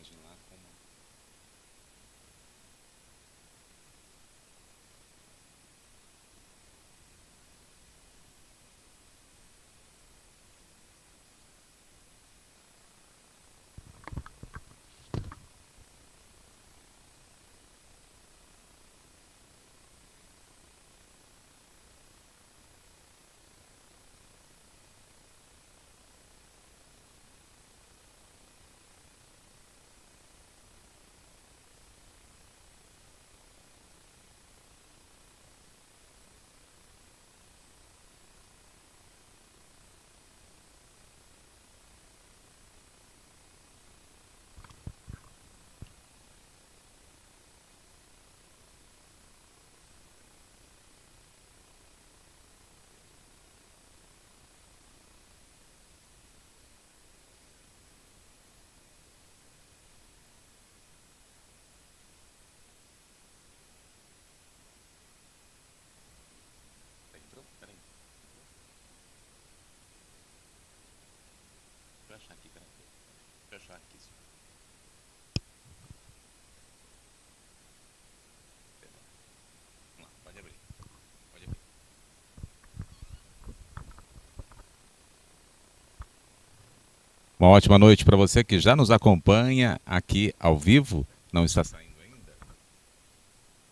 imagem lá com uma... Peraí. Deixa eu achar aqui, peraí. Deixa eu achar aqui. Vamos lá, pode abrir. Pode abrir. Uma ótima noite para você que já nos acompanha aqui ao vivo. Não está saindo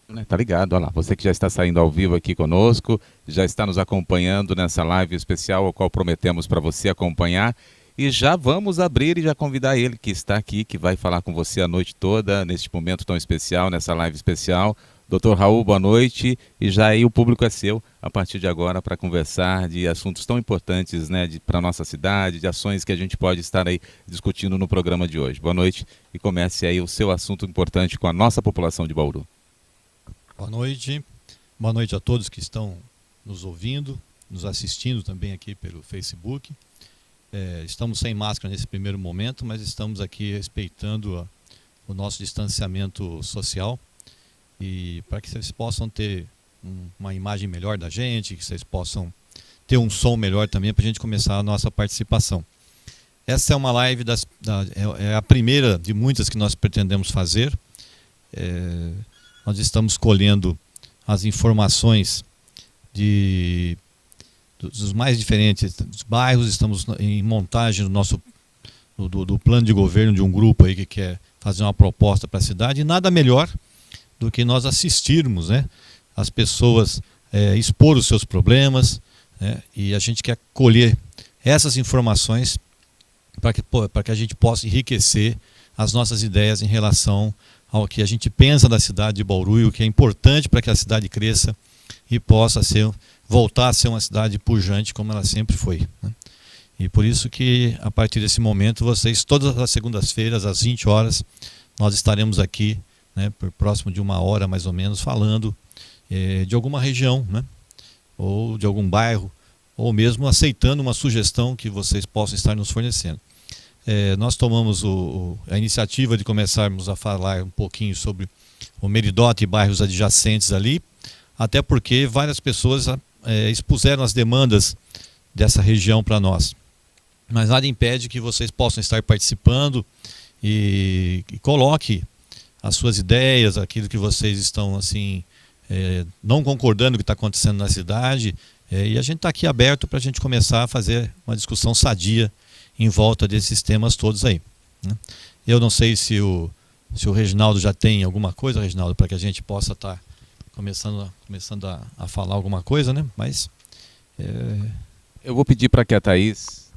ainda? Tá ligado, olha lá. Você que já está saindo ao vivo aqui conosco, já está nos acompanhando nessa live especial, a qual prometemos para você acompanhar. E já vamos abrir e já convidar ele que está aqui, que vai falar com você a noite toda, neste momento tão especial, nessa live especial. Dr. Raul, boa noite. E já aí o público é seu, a partir de agora, para conversar de assuntos tão importantes, né, para a nossa cidade, de ações que a gente pode estar aí discutindo no programa de hoje. Boa noite e comece aí o seu assunto importante com a nossa população de Bauru. Boa noite a todos que estão nos ouvindo, nos assistindo também aqui pelo Facebook. Estamos sem máscara nesse primeiro momento, mas estamos aqui respeitando o nosso distanciamento social e para que vocês possam ter uma imagem melhor da gente, que vocês possam ter um som melhor também para a gente começar a nossa participação. Essa é uma live, é a primeira de muitas que nós pretendemos fazer. Nós estamos colhendo as informações dos mais diferentes bairros, estamos em montagem do plano de governo de um grupo aí que quer fazer uma proposta para a cidade, e nada melhor do que nós assistirmos, né, as pessoas expor os seus problemas, né, e a gente quer colher essas informações para que a gente possa enriquecer as nossas ideias em relação ao que a gente pensa da cidade de Bauru e o que é importante para que a cidade cresça e possa voltar a ser uma cidade pujante como ela sempre foi, né? E por isso que a partir desse momento vocês, todas as segundas-feiras às 20 horas, nós estaremos aqui, né, por próximo de 1 hora mais ou menos, falando de alguma região, né, ou de algum bairro, ou mesmo aceitando uma sugestão que vocês possam estar nos fornecendo. Nós tomamos a iniciativa de começarmos a falar um pouquinho sobre o Meridote e bairros adjacentes ali, até porque várias pessoas expuseram as demandas dessa região para nós. Mas nada impede que vocês possam estar participando e coloque as suas ideias, aquilo que vocês estão assim, não concordando com o que está acontecendo na cidade, e a gente está aqui aberto para a gente começar a fazer uma discussão sadia em volta desses temas todos aí, né? Eu não sei se o Reginaldo já tem alguma coisa, Reginaldo, para que a gente possa estar começando a falar alguma coisa, né? Mas eu vou pedir para que a Thaís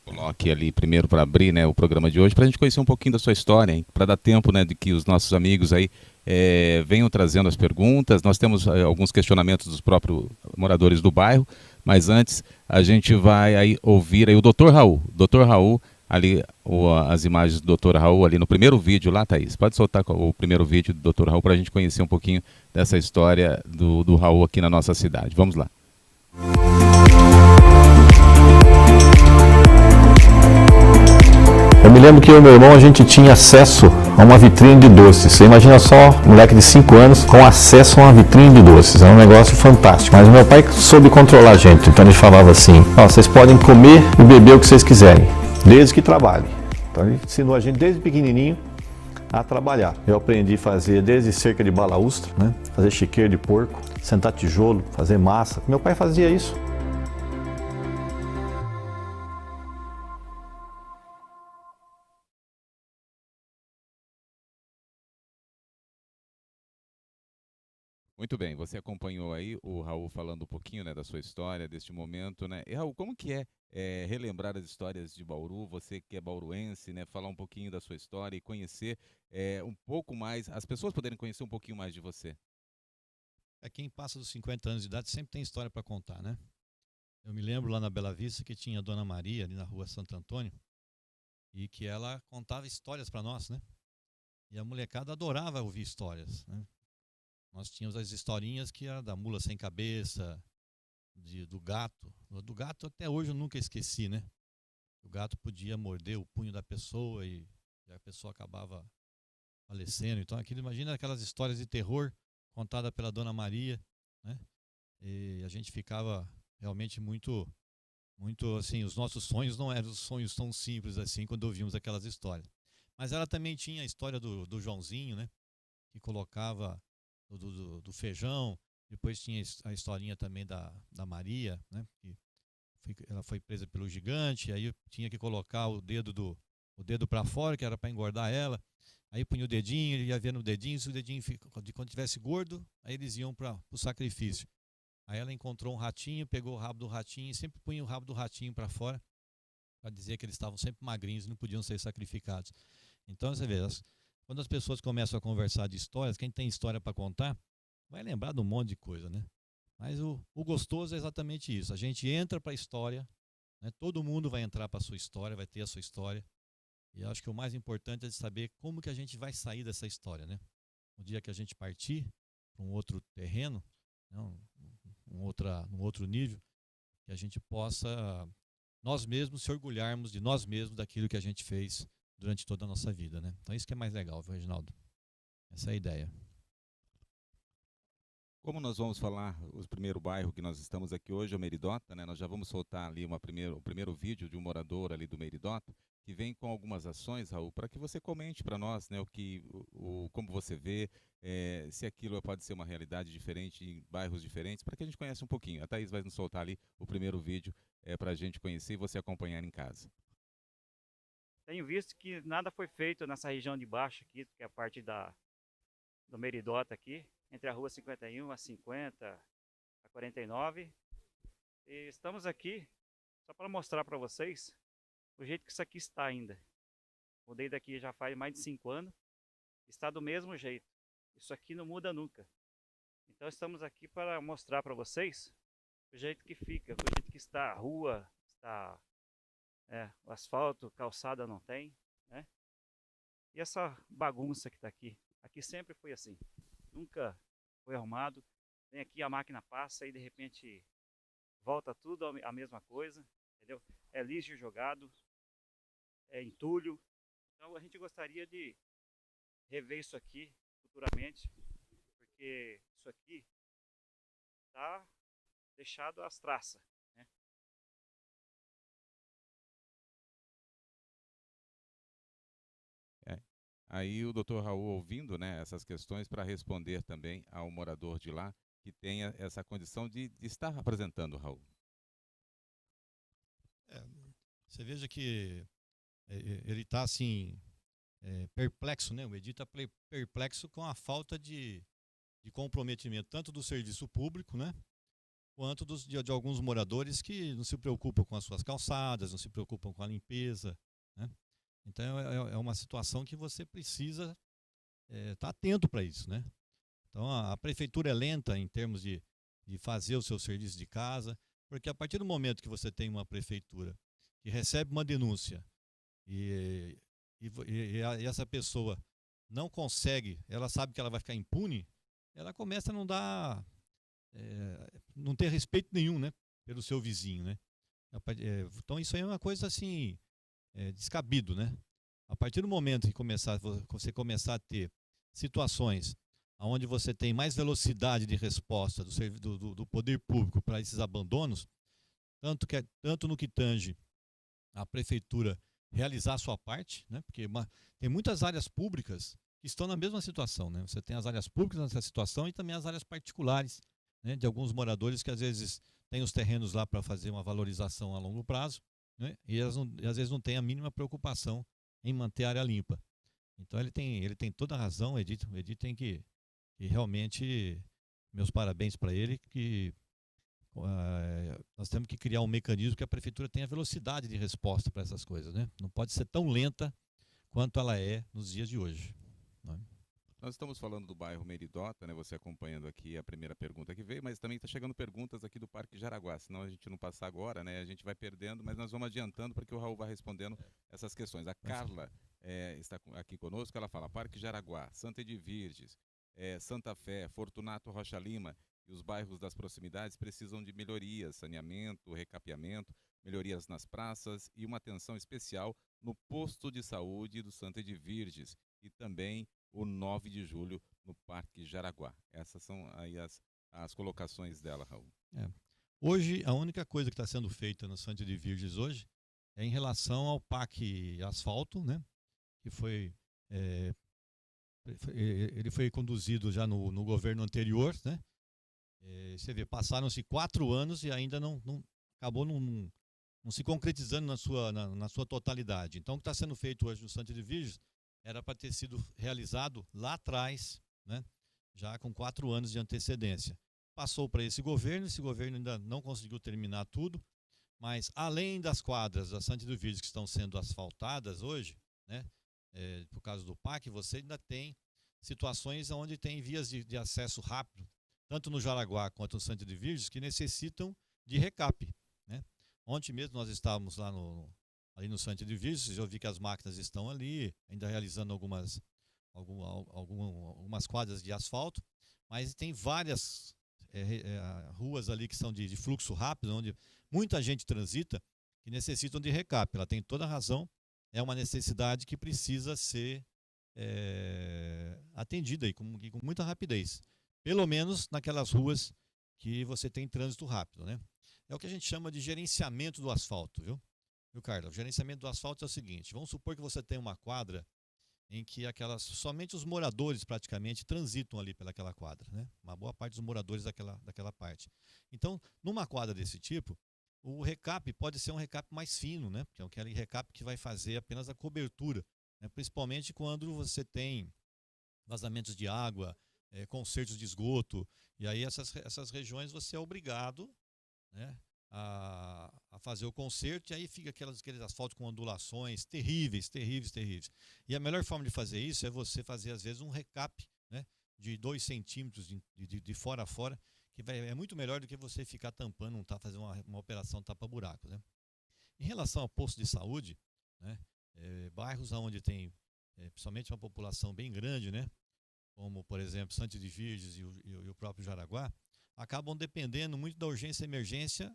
coloque ali primeiro para abrir, né, o programa de hoje, para a gente conhecer um pouquinho da sua história, para dar tempo, né, de que os nossos amigos aí venham trazendo as perguntas. Nós temos alguns questionamentos dos próprios moradores do bairro, mas antes a gente vai aí ouvir aí o Dr. Raul. Dr. Raul, ali as imagens do Dr. Raul ali no primeiro vídeo lá, Thaís. Pode soltar o primeiro vídeo do Dr. Raul para a gente conhecer um pouquinho dessa história do Raul aqui na nossa cidade. Vamos lá. Eu me lembro que eu e meu irmão, a gente tinha acesso a uma vitrine de doces. Você imagina só, um moleque de 5 anos com acesso a uma vitrine de doces. É um negócio fantástico. Mas o meu pai soube controlar a gente. Então ele falava assim: vocês podem comer e beber o que vocês quiserem, desde que trabalhem. Então ele ensinou a gente desde pequenininho a trabalhar. Eu aprendi a fazer desde cerca de balaústra, né? Fazer chiqueiro de porco, sentar tijolo, fazer massa. Meu pai fazia isso. Muito bem, você acompanhou aí o Raul falando um pouquinho, né, da sua história, deste momento, né? E Raul, como que é relembrar as histórias de Bauru, você que é bauruense, né, falar um pouquinho da sua história e conhecer um pouco mais, as pessoas poderem conhecer um pouquinho mais de você? Quem passa dos 50 anos de idade sempre tem história para contar, né? Eu me lembro lá na Bela Vista que tinha a Dona Maria, ali na rua Santo Antônio, e que ela contava histórias para nós, né? E a molecada adorava ouvir histórias, né? Nós tínhamos as historinhas que era da mula sem cabeça, do gato. Do gato até hoje eu nunca esqueci, né? O gato podia morder o punho da pessoa e a pessoa acabava falecendo. Então, imagina aquelas histórias de terror contadas pela Dona Maria, né? E a gente ficava realmente muito assim, os nossos sonhos não eram sonhos tão simples assim quando ouvimos aquelas histórias. Mas ela também tinha a história do Joãozinho, né? Que colocava do feijão. Depois tinha a historinha também da Maria, né? Que ela foi presa pelo gigante, aí tinha que colocar o dedo para fora, que era para engordar ela. Aí punha o dedinho, ele ia ver no dedinho, se o dedinho quando tivesse gordo, aí eles iam para o sacrifício. Aí ela encontrou um ratinho, pegou o rabo do ratinho e sempre punha o rabo do ratinho para fora, para dizer que eles estavam sempre magrinhos e não podiam ser sacrificados. Então você vê, quando as pessoas começam a conversar de histórias, quem tem história para contar, vai lembrar de um monte de coisa, né? Mas o gostoso é exatamente isso. A gente entra para a história, né? Todo mundo vai entrar para a sua história, vai ter a sua história. E acho que o mais importante é de saber como que a gente vai sair dessa história, né? No dia que a gente partir para um outro terreno, não, um outro nível, que a gente possa nós mesmos se orgulharmos de nós mesmos daquilo que a gente fez durante toda a nossa vida, né? Então isso que é mais legal, viu, Reginaldo? Essa é a ideia. Como nós vamos falar, o primeiro bairro que nós estamos aqui hoje é o Meridota, né? Nós já vamos soltar ali o primeiro vídeo de um morador ali do Meridota, que vem com algumas ações, Raul, para que você comente para nós, né, como você vê, se aquilo pode ser uma realidade diferente em bairros diferentes, para que a gente conheça um pouquinho. A Thaís vai nos soltar ali o primeiro vídeo para a gente conhecer e você acompanhar em casa. Tenho visto que nada foi feito nessa região de baixo aqui, que é a parte do Meridota aqui, entre a rua 51, a 50, a 49. E estamos aqui só para mostrar para vocês o jeito que isso aqui está ainda. Mudei daqui já faz mais de 5 anos, está do mesmo jeito. Isso aqui não muda nunca. Então estamos aqui para mostrar para vocês o jeito que fica, o jeito que está a rua, está o asfalto, calçada não tem, né? E essa bagunça que está aqui, aqui sempre foi assim, nunca foi arrumado. Vem aqui, a máquina passa e de repente volta tudo a mesma coisa, entendeu? É lixo jogado, é entulho. Então a gente gostaria de rever isso aqui futuramente, porque isso aqui está deixado às traças, né? Aí o doutor Raul ouvindo, né, essas questões para responder também ao morador de lá que tenha essa condição de estar apresentando, Raul. Você veja que ele está assim, perplexo, né? O Edil está perplexo com a falta de comprometimento tanto do serviço público, né? Quanto de alguns moradores que não se preocupam com as suas calçadas, não se preocupam com a limpeza, né? Então é uma situação que você precisa estar atento para isso, né? Então a prefeitura é lenta em termos de fazer o seu serviço de casa, porque a partir do momento que você tem uma prefeitura que recebe uma denúncia e essa pessoa não consegue, ela sabe que ela vai ficar impune, ela começa a não ter respeito nenhum, né, pelo seu vizinho, né? Então isso aí é uma coisa assim, descabido, né? A partir do momento que você começar a ter situações onde você tem mais velocidade de resposta do poder público para esses abandonos, tanto no que tange a prefeitura realizar a sua parte, né? Porque tem muitas áreas públicas que estão na mesma situação, né? Você tem as áreas públicas nessa situação e também as áreas particulares, né? De alguns moradores que às vezes têm os terrenos lá para fazer uma valorização a longo prazo, né? E às vezes não têm a mínima preocupação em manter a área limpa. Então ele tem toda a razão, o Edith tem que realmente, meus parabéns para ele, que nós temos que criar um mecanismo que a prefeitura tenha velocidade de resposta para essas coisas, né? Não pode ser tão lenta quanto ela é nos dias de hoje, né? Nós estamos falando do bairro Meridota, né? Você acompanhando aqui a primeira pergunta que veio, mas também está chegando perguntas aqui do Parque Jaraguá. Senão a gente não passar agora, né? A gente vai perdendo, mas nós vamos adiantando para que o Raul vá respondendo essas questões. A Carla está aqui conosco, ela fala Parque Jaraguá, Santa de Virges, Santa Fé, Fortunato Rocha Lima e os bairros das proximidades precisam de melhorias, saneamento, recapeamento, melhorias nas praças e uma atenção especial no posto de saúde do Santa de Virges e também o 9 de julho no Parque Jaraguá. Essas são aí as colocações dela, Raul. Hoje, a única coisa que está sendo feita no Santa de Virges hoje é em relação ao PAC asfalto, né? Que ele foi conduzido já no governo anterior, né? Você vê, passaram-se 4 anos e ainda acabou não se concretizando na sua totalidade. Então, o que está sendo feito hoje no Santa de Virges era para ter sido realizado lá atrás, né? Já com 4 anos de antecedência. Passou para esse governo ainda não conseguiu terminar tudo, mas além das quadras da Santa de Virges que estão sendo asfaltadas hoje, né? Por causa do PAC, você ainda tem situações onde tem vias de acesso rápido, tanto no Jaraguá quanto no Santa de Virges, que necessitam de recape, né? Ontem mesmo nós estávamos lá ali no Santa de Virges, eu vi que as máquinas estão ali, ainda realizando algumas quadras de asfalto, mas tem várias ruas ali que são de fluxo rápido, onde muita gente transita, que necessitam de recape. Ela tem toda a razão, é uma necessidade que precisa ser atendida aí, com muita rapidez. Pelo menos naquelas ruas que você tem trânsito rápido, né? É o que a gente chama de gerenciamento do asfalto, viu, Carla? O gerenciamento do asfalto é o seguinte: vamos supor que você tem uma quadra em que somente os moradores praticamente transitam ali pelaquela quadra, né? Uma boa parte dos moradores daquela parte. Então, numa quadra desse tipo, o recape pode ser um recape mais fino, né? Porque é aquele recape que vai fazer apenas a cobertura, né? Principalmente quando você tem vazamentos de água, concertos de esgoto, e aí essas regiões você é obrigado, né, a fazer o concerto, e aí fica aqueles asfaltos com ondulações terríveis. E a melhor forma de fazer isso é você fazer, às vezes, um recape, né, de 2 centímetros de fora a fora, que é muito melhor do que você ficar tampando, fazer uma operação tapa-buraco, né? Em relação ao posto de saúde, né, bairros onde tem principalmente uma população bem grande, né, como, por exemplo, Santa de Virges e o próprio Jaraguá, acabam dependendo muito da urgência e emergência,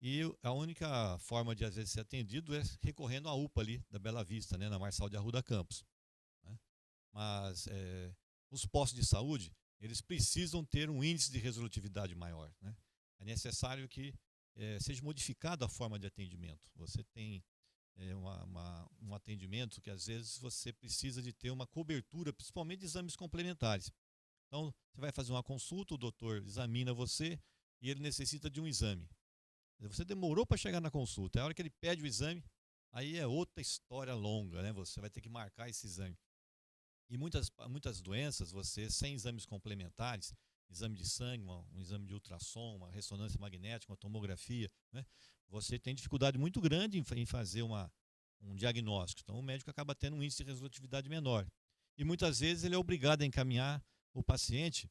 e a única forma de, às vezes, ser atendido é recorrendo à UPA ali da Bela Vista, né, na Marçal de Arruda Campos, né? Mas os postos de saúde, eles precisam ter um índice de resolutividade maior, né? É necessário que seja modificada a forma de atendimento. Você tem um atendimento que às vezes você precisa de ter uma cobertura, principalmente de exames complementares. Então, você vai fazer uma consulta, o doutor examina você e ele necessita de um exame. Você demorou para chegar na consulta, a hora que ele pede o exame, aí é outra história longa, né? Você vai ter que marcar esse exame. E muitas doenças, você sem exames complementares, exame de sangue, um exame de ultrassom, uma ressonância magnética, uma tomografia, né? Você tem dificuldade muito grande em fazer um diagnóstico. Então o médico acaba tendo um índice de resolutividade menor. E muitas vezes ele é obrigado a encaminhar o paciente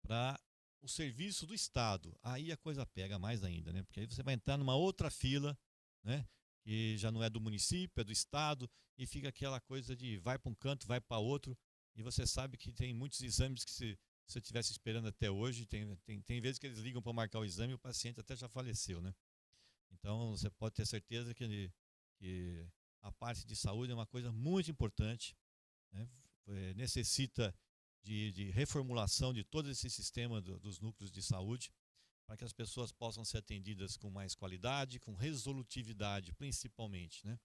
para o serviço do Estado. Aí a coisa pega mais ainda, né? Porque aí você vai entrar numa outra fila, né, que já não é do município, é do Estado, e fica aquela coisa de vai para um canto, vai para outro, e você sabe que tem muitos exames que se eu estivesse esperando até hoje, tem vezes que eles ligam para marcar o exame e o paciente até já faleceu, né? Então você pode ter certeza que a parte de saúde é uma coisa muito importante, né? Necessita de reformulação de todo esse sistema dos núcleos de saúde, para que as pessoas possam ser atendidas com mais qualidade, com resolutividade, principalmente, né?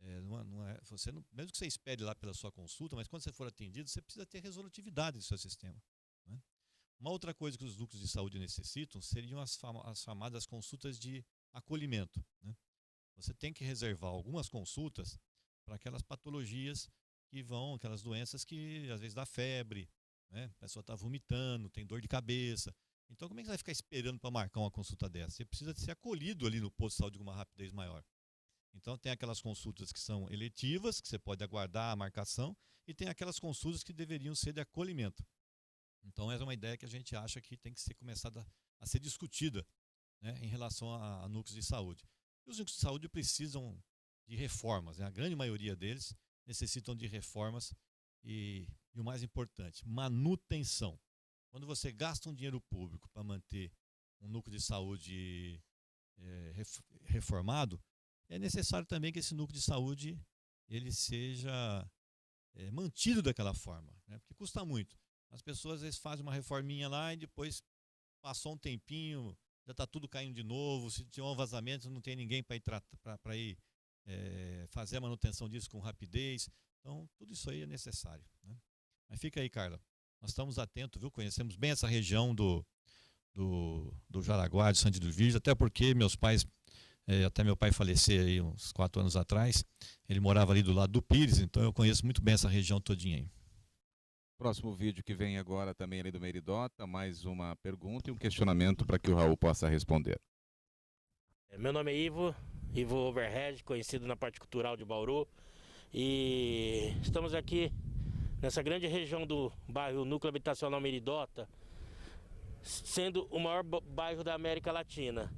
Mesmo que você espere lá pela sua consulta, mas quando você for atendido, você precisa ter resolutividade do seu sistema, né? Uma outra coisa que os núcleos de saúde necessitam seriam as chamadas consultas de acolhimento, né? Você tem que reservar algumas consultas para aquelas patologias aquelas doenças que às vezes dá febre, né? A pessoa está vomitando, tem dor de cabeça. Então, como é que você vai ficar esperando para marcar uma consulta dessa? Você precisa ser acolhido ali no posto de saúde com uma rapidez maior. Então, tem aquelas consultas que são eletivas, que você pode aguardar a marcação, e tem aquelas consultas que deveriam ser de acolhimento. Então, essa é uma ideia que a gente acha que tem que ser começada a ser discutida, né, em relação a núcleos de saúde. E os núcleos de saúde precisam de reformas, né? A grande maioria deles necessitam de reformas e o mais importante, manutenção. Quando você gasta um dinheiro público para manter um núcleo de saúde reformado, é necessário também que esse núcleo de saúde ele seja mantido daquela forma, né? Porque custa muito. As pessoas às vezes fazem uma reforminha lá e depois passou um tempinho, já está tudo caindo de novo. Se tiver um vazamento, não tem ninguém para ir fazer a manutenção disso com rapidez. Então, tudo isso aí é necessário, né? Mas fica aí, Carla. Nós estamos atentos, viu? Conhecemos bem essa região do Jaraguá, de Santa do Virgem, até porque meus pais, até meu pai falecer aí uns 4 anos atrás, ele morava ali do lado do Pires, então eu conheço muito bem essa região todinha aí. Próximo vídeo que vem agora também ali do Meridota, mais uma pergunta e um questionamento para que o Raul possa responder. Meu nome é Ivo Overhead, conhecido na parte cultural de Bauru, e estamos aqui nessa grande região do bairro Núcleo Habitacional Meridota, sendo o maior bairro da América Latina.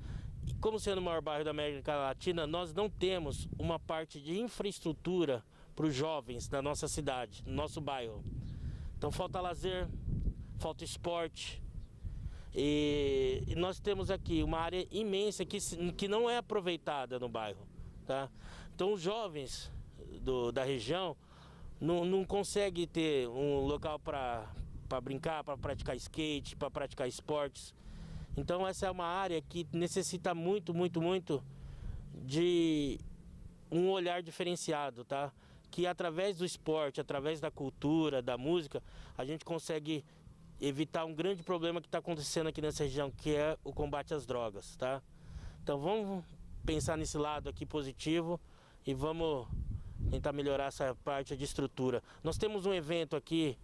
E como sendo o maior bairro da América Latina, nós não temos uma parte de infraestrutura para os jovens da nossa cidade, no nosso bairro. Então falta lazer, falta esporte, e nós temos aqui uma área imensa que não é aproveitada no bairro, tá? Então os jovens da região não conseguem ter um local para brincar, para praticar skate, para praticar esportes. Então essa é uma área que necessita muito, muito, muito de um olhar diferenciado, tá? Que através do esporte, através da cultura, da música, a gente consegue evitar um grande problema que está acontecendo aqui nessa região, que é o combate às drogas, tá? Então vamos pensar nesse lado aqui positivo e vamos tentar melhorar essa parte de estrutura. Nós temos um evento aqui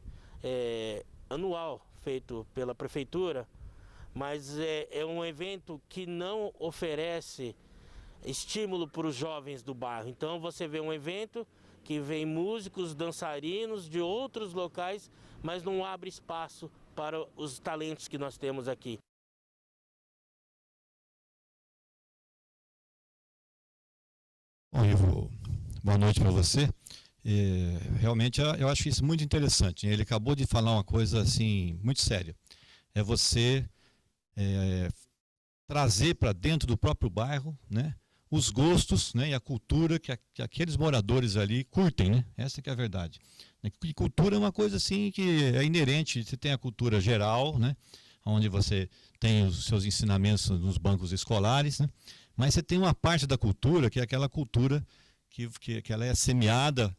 anual feito pela prefeitura, mas é um evento que não oferece estímulo para os jovens do bairro. Então você vê um evento que vem músicos, dançarinos de outros locais, mas não abre espaço para os talentos que nós temos aqui. Bom, Ivo, boa noite para você. Realmente eu acho isso muito interessante. Ele acabou de falar uma coisa assim muito séria. É você trazer para dentro do próprio bairro, né, os gostos, né, e a cultura que aqueles moradores ali curtem, né? Essa que é a verdade. E cultura é uma coisa assim que é inerente. Você tem a cultura geral, né, onde você tem os seus ensinamentos nos bancos escolares, né? Mas você tem uma parte da cultura que é aquela cultura que ela é semeada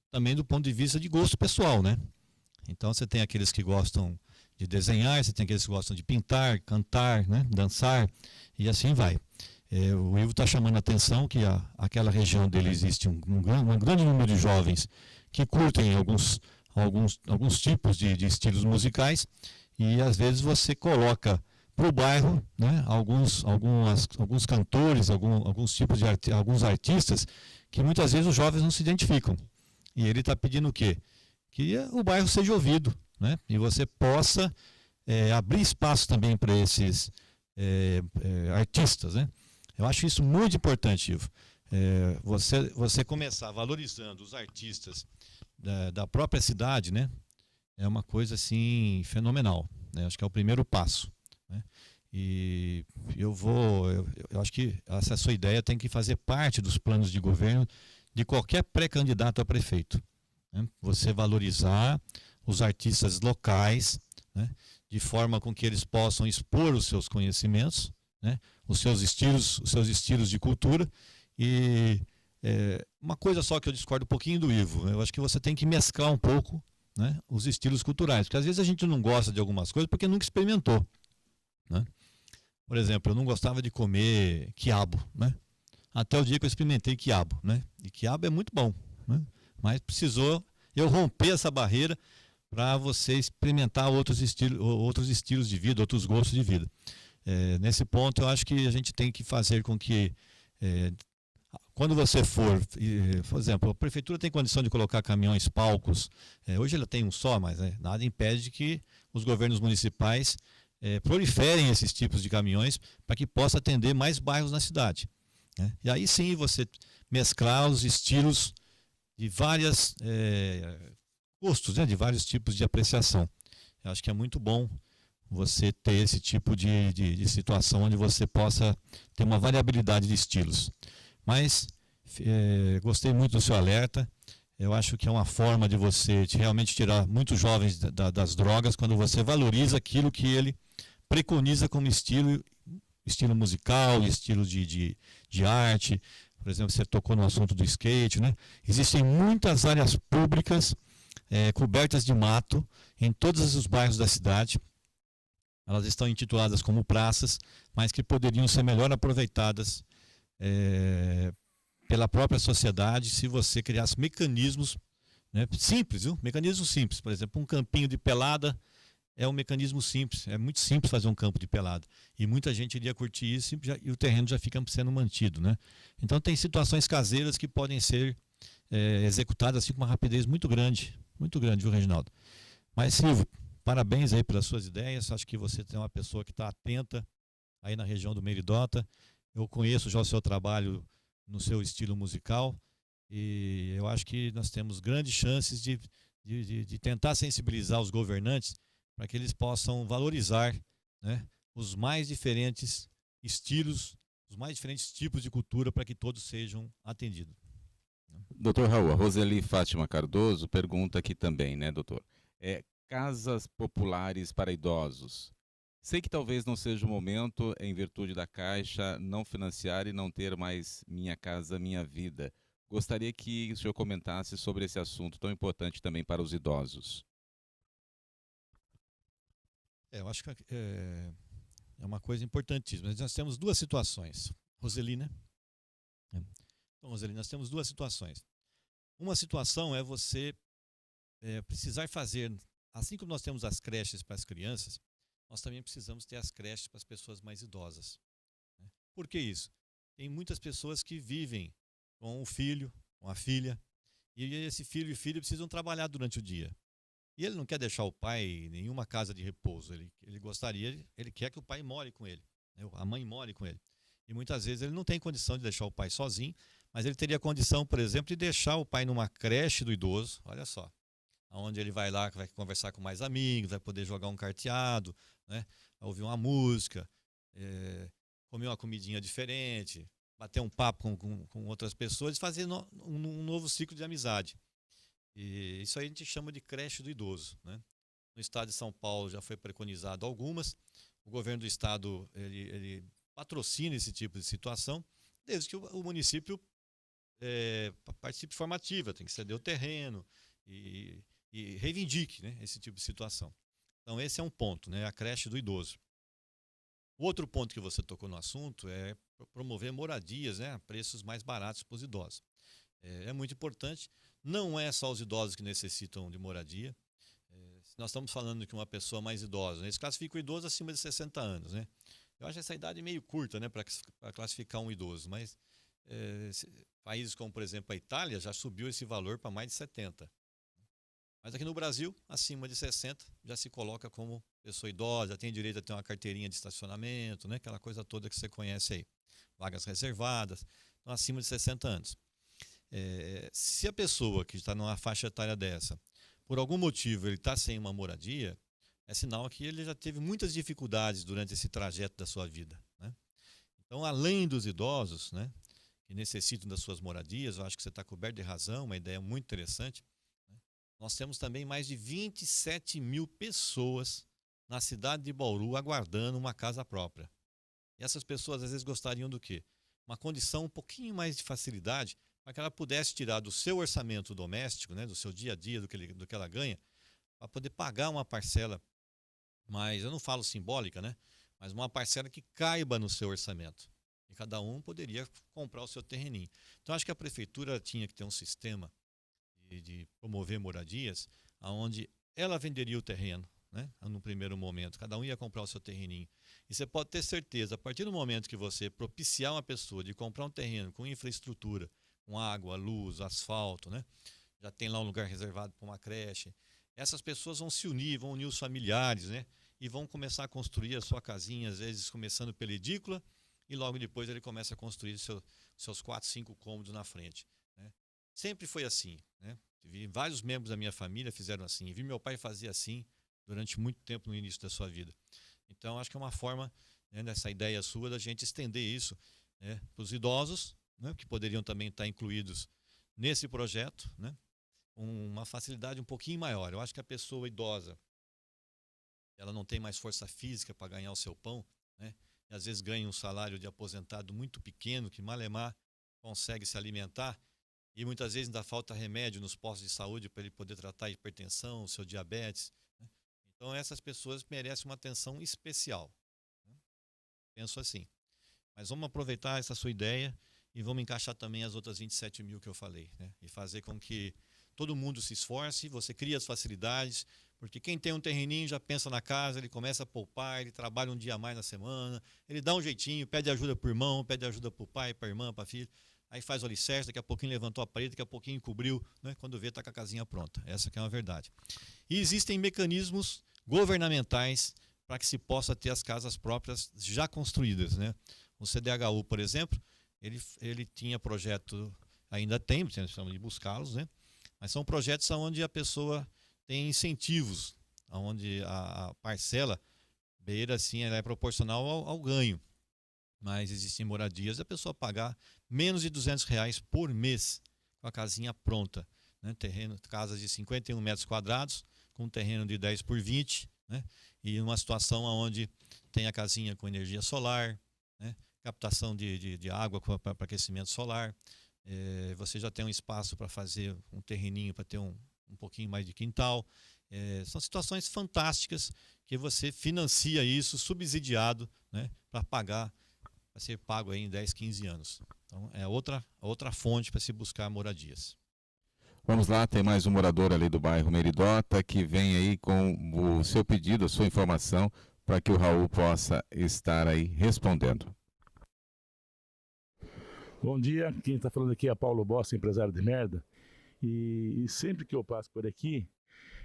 também do ponto de vista de gosto pessoal, né? Então você tem aqueles que gostam de desenhar, você tem aqueles que gostam de pintar, cantar, né, dançar, e assim vai. O Ivo está chamando a atenção que aquela região dele existe um grande número de jovens que curtem alguns tipos de estilos musicais, e às vezes você coloca para o bairro, né, alguns cantores, alguns tipos de alguns artistas que muitas vezes os jovens não se identificam. E ele está pedindo o quê? Que o bairro seja ouvido, né, e você possa abrir espaço também para esses artistas, né? Eu acho isso muito importante, Ivo. Você começar valorizando os artistas da própria cidade, né, é uma coisa assim fenomenal, né? Acho que é o primeiro passo, né? E eu acho que essa sua ideia tem que fazer parte dos planos de governo de qualquer pré-candidato a prefeito, né? Você valorizar os artistas locais, né, de forma com que eles possam expor os seus conhecimentos, né, os seus estilos de cultura, e Uma coisa só que eu discordo um pouquinho do Ivo, eu acho que você tem que mesclar um pouco, né, os estilos culturais, porque às vezes a gente não gosta de algumas coisas porque nunca experimentou, né? Por exemplo, eu não gostava de comer quiabo, né? Até o dia que eu experimentei quiabo, né? E quiabo é muito bom, né? Mas precisou eu romper essa barreira para você experimentar outros estilos de vida, outros gostos de vida. Nesse ponto, eu acho que a gente tem que fazer com que, quando você for, por exemplo, a prefeitura tem condição de colocar caminhões, palcos, hoje ela tem um só, mas nada impede que os governos municipais proliferem esses tipos de caminhões para que possa atender mais bairros na cidade, né? E aí sim você mesclar os estilos de vários gostos, né, de vários tipos de apreciação. Eu acho que é muito bom você ter esse tipo de situação onde você possa ter uma variabilidade de estilos. Mas gostei muito do seu alerta. Eu acho que é uma forma de você realmente tirar muitos jovens das drogas quando você valoriza aquilo que ele preconiza como estilo musical, estilo de arte. Por exemplo, você tocou no assunto do skate, né? Existem muitas áreas públicas cobertas de mato em todos os bairros da cidade. Elas estão intituladas como praças, mas que poderiam ser melhor aproveitadas pela própria sociedade se você criasse mecanismos, né, simples, viu? Mecanismos simples. Por exemplo, um campinho de pelada é um mecanismo simples. É muito simples fazer um campo de pelada. E muita gente iria curtir isso e o terreno já fica sendo mantido, né? Então tem situações caseiras que podem ser executadas assim, com uma rapidez muito grande, viu, Reginaldo? Mas, Silvio, parabéns aí pelas suas ideias. Acho que você tem uma pessoa que está atenta aí na região do Meridota. Eu conheço já o seu trabalho no seu estilo musical e eu acho que nós temos grandes chances de tentar sensibilizar os governantes para que eles possam valorizar, né, os mais diferentes estilos, os mais diferentes tipos de cultura para que todos sejam atendidos. Doutor Raul, a Roseli Fátima Cardoso pergunta aqui também, né, doutor? Casas populares para idosos. Sei que talvez não seja o momento, em virtude da Caixa, não financiar e não ter mais Minha Casa Minha Vida. Gostaria que o senhor comentasse sobre esse assunto tão importante também para os idosos. Eu acho que é uma coisa importantíssima. Nós temos duas situações. Roseli, né? Então, Roseli, nós temos duas situações. Uma situação é você precisar fazer, assim como nós temos as creches para as crianças, nós também precisamos ter as creches para as pessoas mais idosas, né? Por que isso? Tem muitas pessoas que vivem com o filho, com a filha, e esse filho e filha precisam trabalhar durante o dia. E ele não quer deixar o pai em nenhuma casa de repouso. Ele quer que o pai more com ele, né? A mãe more com ele. E muitas vezes ele não tem condição de deixar o pai sozinho, mas ele teria condição, por exemplo, de deixar o pai numa creche do idoso, olha só, onde ele vai lá, vai conversar com mais amigos, vai poder jogar um carteado, né, ouvir uma música, comer uma comidinha diferente, bater um papo com outras pessoas e fazer um novo ciclo de amizade. E isso aí a gente chama de creche do idoso, né? No estado de São Paulo já foi preconizado algumas. O governo do estado ele patrocina esse tipo de situação, desde que o município participe de forma ativa, tem que ceder o terreno e reivindique, né, esse tipo de situação. Então esse é um ponto, né, a creche do idoso. O outro ponto que você tocou no assunto é promover moradias, né, a preços mais baratos para os idosos. É muito importante, não é só os idosos que necessitam de moradia. Nós estamos falando que uma pessoa mais idosa, né, eles classificam o idoso acima de 60 anos, né? Eu acho essa idade meio curta, né, para classificar um idoso, mas países como, por exemplo, a Itália já subiu esse valor para mais de 70. Mas aqui no Brasil, acima de 60, já se coloca como pessoa idosa, tem direito a ter uma carteirinha de estacionamento, né, aquela coisa toda que você conhece aí. Vagas reservadas, então acima de 60 anos. Se a pessoa que está numa faixa etária dessa, por algum motivo ele está sem uma moradia, é sinal que ele já teve muitas dificuldades durante esse trajeto da sua vida, né? Então, além dos idosos, né, que necessitam das suas moradias, eu acho que você está coberto de razão, uma ideia muito interessante, né? Nós temos também mais de 27 mil pessoas na cidade de Bauru aguardando uma casa própria. E essas pessoas às vezes gostariam do quê? Uma condição um pouquinho mais de facilidade para que ela pudesse tirar do seu orçamento doméstico, né, do seu dia a dia, do que ela ganha, para poder pagar uma parcela, mas eu não falo simbólica, né, mas uma parcela que caiba no seu orçamento. E cada um poderia comprar o seu terreninho. Então, acho que a prefeitura tinha que ter um sistema de promover moradias, onde ela venderia o terreno, né, no primeiro momento. Cada um ia comprar o seu terreninho. E você pode ter certeza, a partir do momento que você propiciar uma pessoa de comprar um terreno com infraestrutura, com água, luz, asfalto, né, já tem lá um lugar reservado para uma creche, essas pessoas vão se unir, vão unir os familiares, né, e vão começar a construir a sua casinha, às vezes começando pela edícula, e logo depois ele começa a construir seus 4, 5 cômodos na frente, né. Sempre foi assim, né. Vi vários membros da minha família fizeram assim, vi meu pai fazer assim durante muito tempo no início da sua vida. Então, acho que é uma forma, né, dessa ideia sua, da gente estender isso, né, para os idosos, né, que poderiam também estar incluídos nesse projeto, né, uma facilidade um pouquinho maior. Eu acho que a pessoa idosa, ela não tem mais força física para ganhar o seu pão, né, e às vezes ganha um salário de aposentado muito pequeno, que malemar consegue se alimentar, e muitas vezes ainda falta remédio nos postos de saúde para ele poder tratar a hipertensão, o seu diabetes, né? Então essas pessoas merecem uma atenção especial, né? Penso assim. Mas vamos aproveitar essa sua ideia e vamos encaixar também as outras 27 mil que eu falei, né? E fazer com que todo mundo se esforce, você cria as facilidades, porque quem tem um terreninho já pensa na casa, ele começa a poupar, ele trabalha um dia a mais na semana, ele dá um jeitinho, pede ajuda para o irmão, pede ajuda para o pai, para a irmã, para a filha, aí faz o alicerce, daqui a pouquinho levantou a parede, daqui a pouquinho cobriu, né? Quando vê, está com a casinha pronta. Essa que é uma verdade. E existem mecanismos governamentais para que se possa ter as casas próprias já construídas, né? O CDHU, por exemplo, ele tinha projeto, ainda tem, precisamos de buscá-los, né? Mas são projetos onde a pessoa tem incentivos, onde a parcela beira, assim, ela é proporcional ao ganho. Mas existem moradias a pessoa pagar menos de R$200 por mês com a casinha pronta, né? Casas de 51 metros quadrados, com um terreno de 10 por 20, né? E uma situação onde tem a casinha com energia solar, né? Captação de água para aquecimento solar. Você já tem um espaço para fazer um terreninho, para ter um pouquinho mais de quintal. São situações fantásticas que você financia isso subsidiado, né, para pagar, para ser pago aí em 10, 15 anos. Então é outra fonte para se buscar moradias. Vamos lá, tem mais um morador ali do bairro Meridota que vem aí com o seu pedido, a sua informação, para que o Raul possa estar aí respondendo. Bom dia, quem está falando aqui é Paulo Bossa, empresário de merda. E sempre que eu passo por aqui,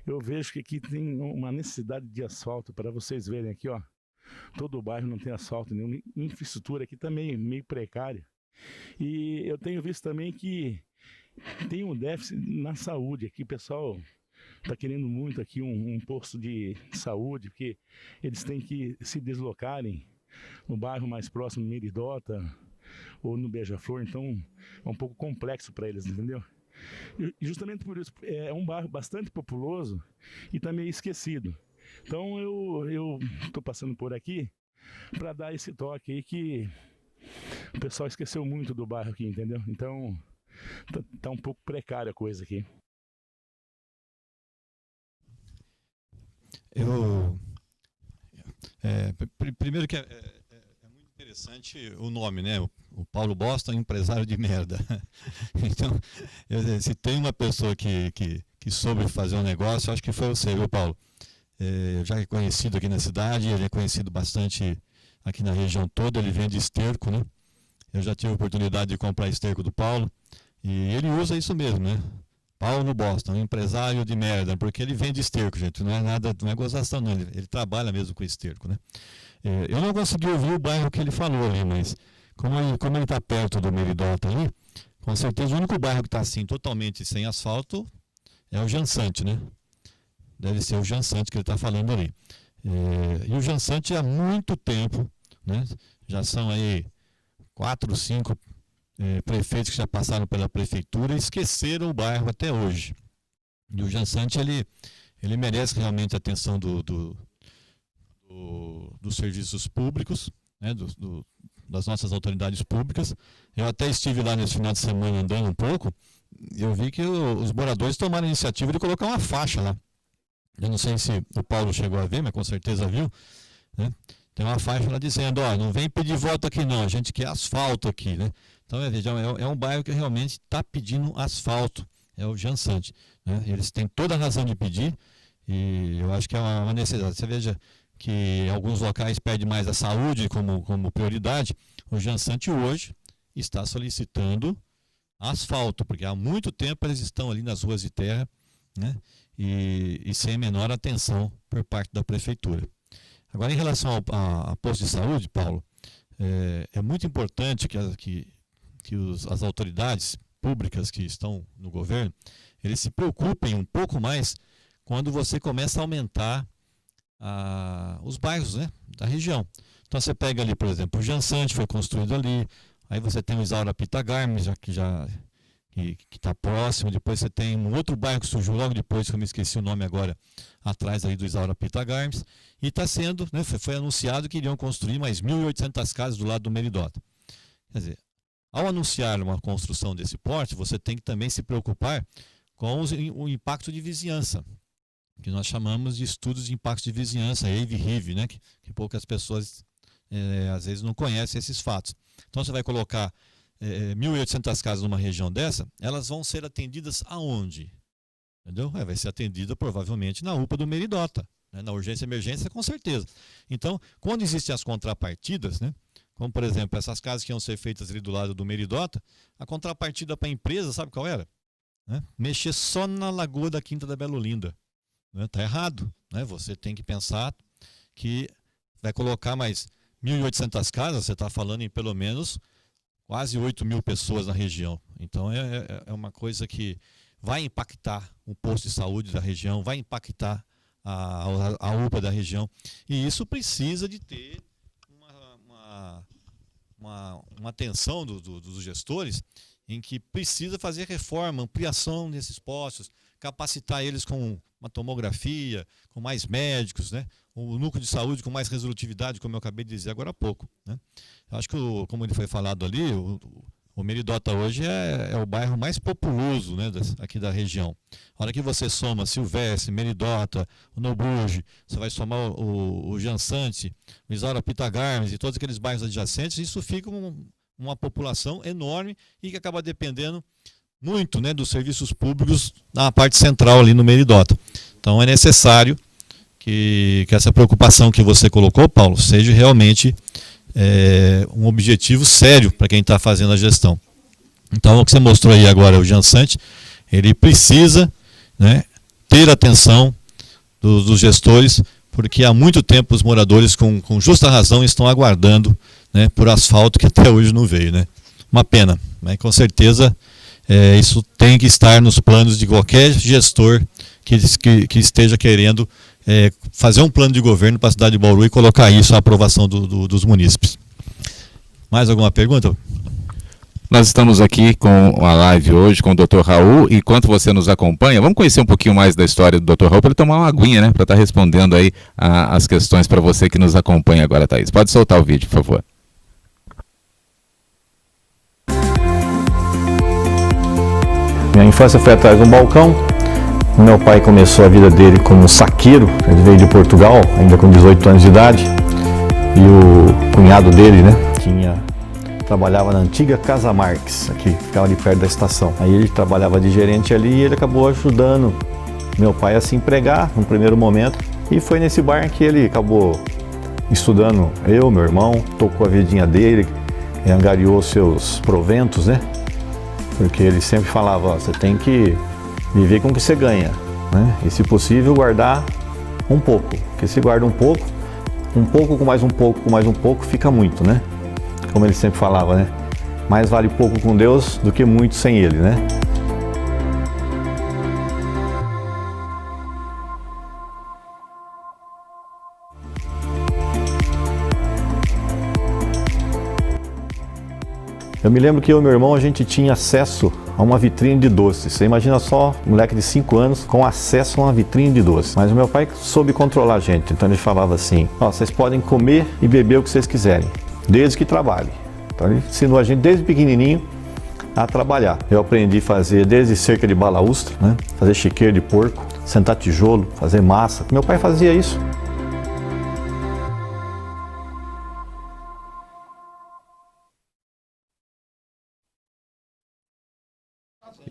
eu vejo que aqui tem uma necessidade de asfalto, para vocês verem aqui, ó. Todo o bairro não tem asfalto, nenhuma infraestrutura aqui também meio precária. E eu tenho visto também que tem um déficit na saúde aqui, o pessoal está querendo muito aqui um posto de saúde, porque eles têm que se deslocarem no bairro mais próximo, no Meridota ou no Beija-Flor, então é um pouco complexo para eles, entendeu? E justamente por isso, é um bairro bastante populoso e também esquecido. Então eu estou passando por aqui para dar esse toque aí que o pessoal esqueceu muito do bairro aqui, entendeu? Então tá um pouco precária a coisa aqui. Primeiro que é muito interessante o nome, né? O Paulo Bosta, empresário de merda. Então, se tem uma pessoa que soube fazer um negócio, acho que foi você, viu, Paulo? Já é conhecido aqui na cidade, ele é conhecido bastante aqui na região toda, ele vende esterco, né? Eu já tive a oportunidade de comprar esterco do Paulo, e ele usa isso mesmo, né? Paulo Bosta, um empresário de merda, porque ele vende esterco, gente, não é nada, não é gozação, não, ele trabalha mesmo com esterco, né? Eu não consegui ouvir o bairro que ele falou ali, mas como ele está perto do Meridota ali, com certeza o único bairro que está assim, totalmente sem asfalto, é o Jansante, né? Deve ser o Jansante que ele está falando ali. E o Jansante há muito tempo, né? Já são aí 4, 5 prefeitos que já passaram pela prefeitura e esqueceram o bairro até hoje. E o Jansante, ele merece realmente a atenção dos serviços públicos, né? das nossas autoridades públicas. Eu até estive lá nesse final de semana andando um pouco, eu vi que os moradores tomaram a iniciativa de colocar uma faixa lá. Eu não sei se o Paulo chegou a ver, mas com certeza viu, né? Tem uma faixa lá dizendo, ó, não vem pedir voto aqui não, a gente quer asfalto aqui, né? Então, veja, é um bairro que realmente está pedindo asfalto, é o Jansante, né? Eles têm toda a razão de pedir e eu acho que é uma necessidade. Você veja que em alguns locais pede mais a saúde como prioridade, o Jansante hoje está solicitando asfalto, porque há muito tempo eles estão ali nas ruas de terra, né? E sem a menor atenção por parte da prefeitura. Agora, em relação a posto de saúde, Paulo, é muito importante que as autoridades públicas que estão no governo, eles se preocupem um pouco mais quando você começa a aumentar os bairros, né, da região. Então você pega ali, por exemplo, o Jansante foi construído ali, aí você tem o Isaura Pitagarmes, que está próximo, depois você tem um outro bairro que surgiu logo depois, que eu me esqueci o nome agora, atrás ali do Isaura Pitagarmes, e está sendo, né, foi anunciado que iriam construir mais 1.800 casas do lado do Meridota. Quer dizer, ao anunciar uma construção desse porte, você tem que também se preocupar com o impacto de vizinhança, que nós chamamos de estudos de impacto de vizinhança, EIV-RIV, né, que poucas pessoas às vezes não conhecem esses fatos. Então você vai colocar 1.800 casas numa região dessa, elas vão ser atendidas aonde? Entendeu? Vai ser atendida provavelmente na UPA do Meridota, né? Na urgência e emergência, com certeza. Então, quando existem as contrapartidas, né? Como por exemplo, essas casas que iam ser feitas ali do lado do Meridota, a contrapartida para a empresa, sabe qual era? Né? Mexer só na Lagoa da Quinta da Bela Olinda. Está errado, né? Você tem que pensar que vai colocar mais 1.800 casas, você está falando em pelo menos quase 8.000 pessoas na região. Então é uma coisa que vai impactar o posto de saúde da região, vai impactar a UPA da região. E isso precisa de ter uma atenção dos gestores, em que precisa fazer reforma, ampliação desses postos, capacitar eles com uma tomografia, com mais médicos, né? O núcleo de saúde com mais resolutividade, como eu acabei de dizer agora há pouco, né? Eu acho que, como ele foi falado ali, o Meridota hoje é o bairro mais populoso, né, aqui da região. A hora que você soma Silvestre, Meridota, o Noburge, você vai somar o Jansante, o Isaura Pitagarmes e todos aqueles bairros adjacentes, isso fica uma população enorme e que acaba dependendo muito, né, dos serviços públicos na parte central ali no Meridota. Então é necessário que essa preocupação que você colocou, Paulo, seja realmente um objetivo sério para quem está fazendo a gestão. Então o que você mostrou aí agora, o Jansante, ele precisa, né, ter atenção dos gestores, porque há muito tempo os moradores, com justa razão, estão aguardando, né, por asfalto que até hoje não veio, né? Uma pena, mas com certeza isso tem que estar nos planos de qualquer gestor que esteja querendo fazer um plano de governo para a cidade de Bauru e colocar isso à aprovação dos munícipes. Mais alguma pergunta? Nós estamos aqui com a live hoje com o Dr. Raul, e enquanto você nos acompanha, vamos conhecer um pouquinho mais da história do Dr. Raul para ele tomar uma aguinha, né? Para estar respondendo aí as questões para você que nos acompanha agora, Thaís. Pode soltar o vídeo, por favor. Minha infância foi atrás de um balcão. Meu pai começou a vida dele como saqueiro, ele veio de Portugal, ainda com 18 anos de idade. E o cunhado dele, né, trabalhava na antiga Casa Marques, aqui, ficava ali perto da estação. Aí ele trabalhava de gerente ali e ele acabou ajudando meu pai a se empregar num primeiro momento. E foi nesse bar que ele acabou estudando, meu irmão, tocou a vidinha dele, angariou seus proventos, né? Porque ele sempre falava, ó, você tem que viver com o que você ganha, né? E se possível guardar um pouco, porque se guarda um pouco com mais um pouco, com mais um pouco, fica muito, né? Como ele sempre falava, né? Mais vale pouco com Deus do que muito sem Ele, né? Eu me lembro que eu e meu irmão, a gente tinha acesso a uma vitrine de doces. Você imagina só, um moleque de 5 anos com acesso a uma vitrine de doces. Mas o meu pai soube controlar a gente, então ele falava assim, ó, vocês podem comer e beber o que vocês quiserem, desde que trabalhem. Então ele ensinou a gente desde pequenininho a trabalhar. Eu aprendi a fazer desde cerca de balaústre, né? Fazer chiqueiro de porco, sentar tijolo, fazer massa. Meu pai fazia isso.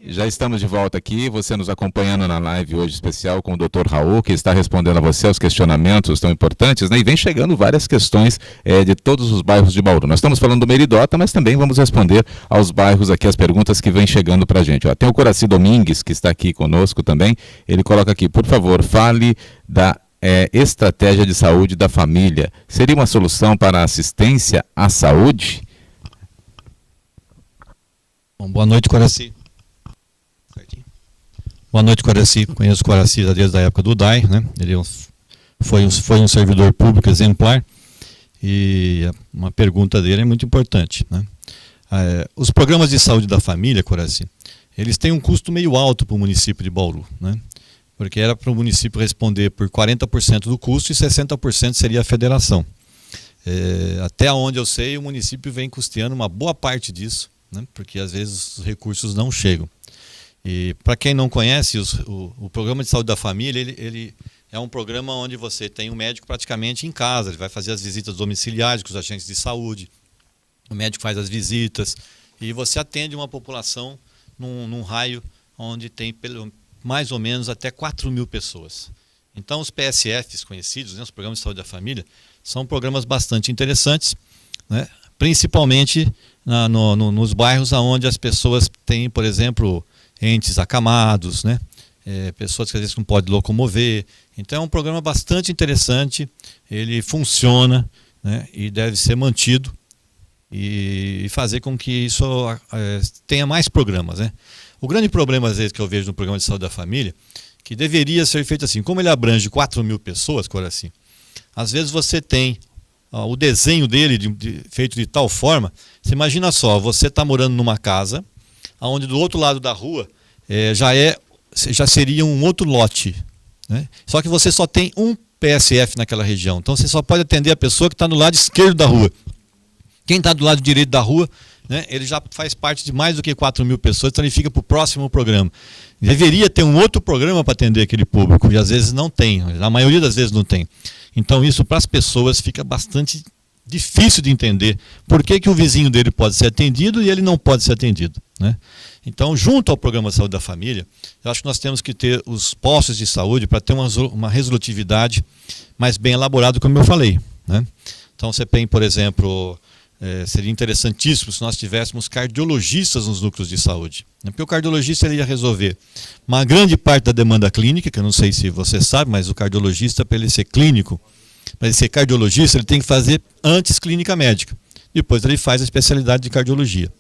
Já estamos de volta aqui, você nos acompanhando na live hoje especial com o Dr. Raul, que está respondendo a você aos questionamentos tão importantes, né? E vem chegando várias questões de todos os bairros de Bauru. Nós estamos falando do Meridota, mas também vamos responder aos bairros aqui, as perguntas que vêm chegando para a gente. Ó, tem o Coraci Domingues, que está aqui conosco também, ele coloca aqui, por favor, fale da estratégia de saúde da família. Seria uma solução para a assistência à saúde? Bom, boa noite, Coraci. Boa noite, Coraci. Conheço o Coraci desde a época do DAI, né? Ele foi um servidor público exemplar e uma pergunta dele é muito importante, né? Os programas de saúde da família, Coraci, eles têm um custo meio alto para o município de Bauru, né? Porque era para o município responder por 40% do custo e 60% seria a federação. Até onde eu sei, o município vem custeando uma boa parte disso, né? Porque às vezes os recursos não chegam. E para quem não conhece, o programa de saúde da família, ele é um programa onde você tem um médico praticamente em casa, ele vai fazer as visitas domiciliares com os agentes de saúde, o médico faz as visitas e você atende uma população num raio onde tem mais ou menos até 4.000 pessoas. Então os PSFs conhecidos, né, os programas de saúde da família, são programas bastante interessantes, né, principalmente nos bairros onde as pessoas têm, por exemplo, entes acamados, né? Pessoas que às vezes não podem locomover. Então é um programa bastante interessante, ele funciona, né? E deve ser mantido e fazer com que isso tenha mais programas, né? O grande problema às vezes que eu vejo no programa de saúde da família, que deveria ser feito assim, como ele abrange 4.000 pessoas, Coraci, às vezes você tem o desenho dele feito de tal forma, você imagina só, você está morando numa casa, onde do outro lado da rua já seria um outro lote, né? Só que você só tem um PSF naquela região, então você só pode atender a pessoa que está no lado esquerdo da rua. Quem está do lado direito da rua, né, ele já faz parte de mais do que 4.000 pessoas, então ele fica para o próximo programa. Deveria ter um outro programa para atender aquele público, e às vezes não tem, na maioria das vezes não tem. Então isso para as pessoas fica bastante difícil de entender por que o vizinho dele pode ser atendido e ele não pode ser atendido, né? Então, junto ao programa de saúde da família, eu acho que nós temos que ter os postos de saúde para ter uma resolutividade mais bem elaborada, como eu falei, né? Então você tem, por exemplo, seria interessantíssimo se nós tivéssemos cardiologistas nos núcleos de saúde, né? Porque o cardiologista ele ia resolver uma grande parte da demanda clínica, que eu não sei se você sabe, mas o cardiologista, para ele ser clínico, para ele ser cardiologista, ele tem que fazer antes clínica médica. Depois ele faz a especialidade de cardiologia.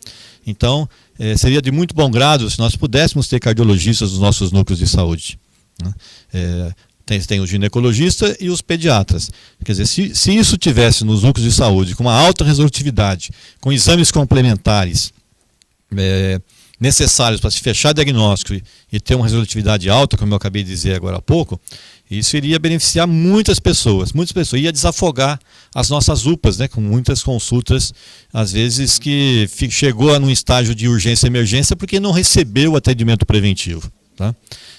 Então, seria de muito bom grado se nós pudéssemos ter cardiologistas nos nossos núcleos de saúde, né? Tem o ginecologista e os pediatras. Quer dizer, se isso tivesse nos núcleos de saúde, com uma alta resolutividade, com exames complementares necessários para se fechar diagnóstico e ter uma resolutividade alta, como eu acabei de dizer agora há pouco, isso iria beneficiar muitas pessoas, ia desafogar as nossas UPAs, né, com muitas consultas, às vezes que chegou num estágio de urgência e emergência porque não recebeu o atendimento preventivo, tá?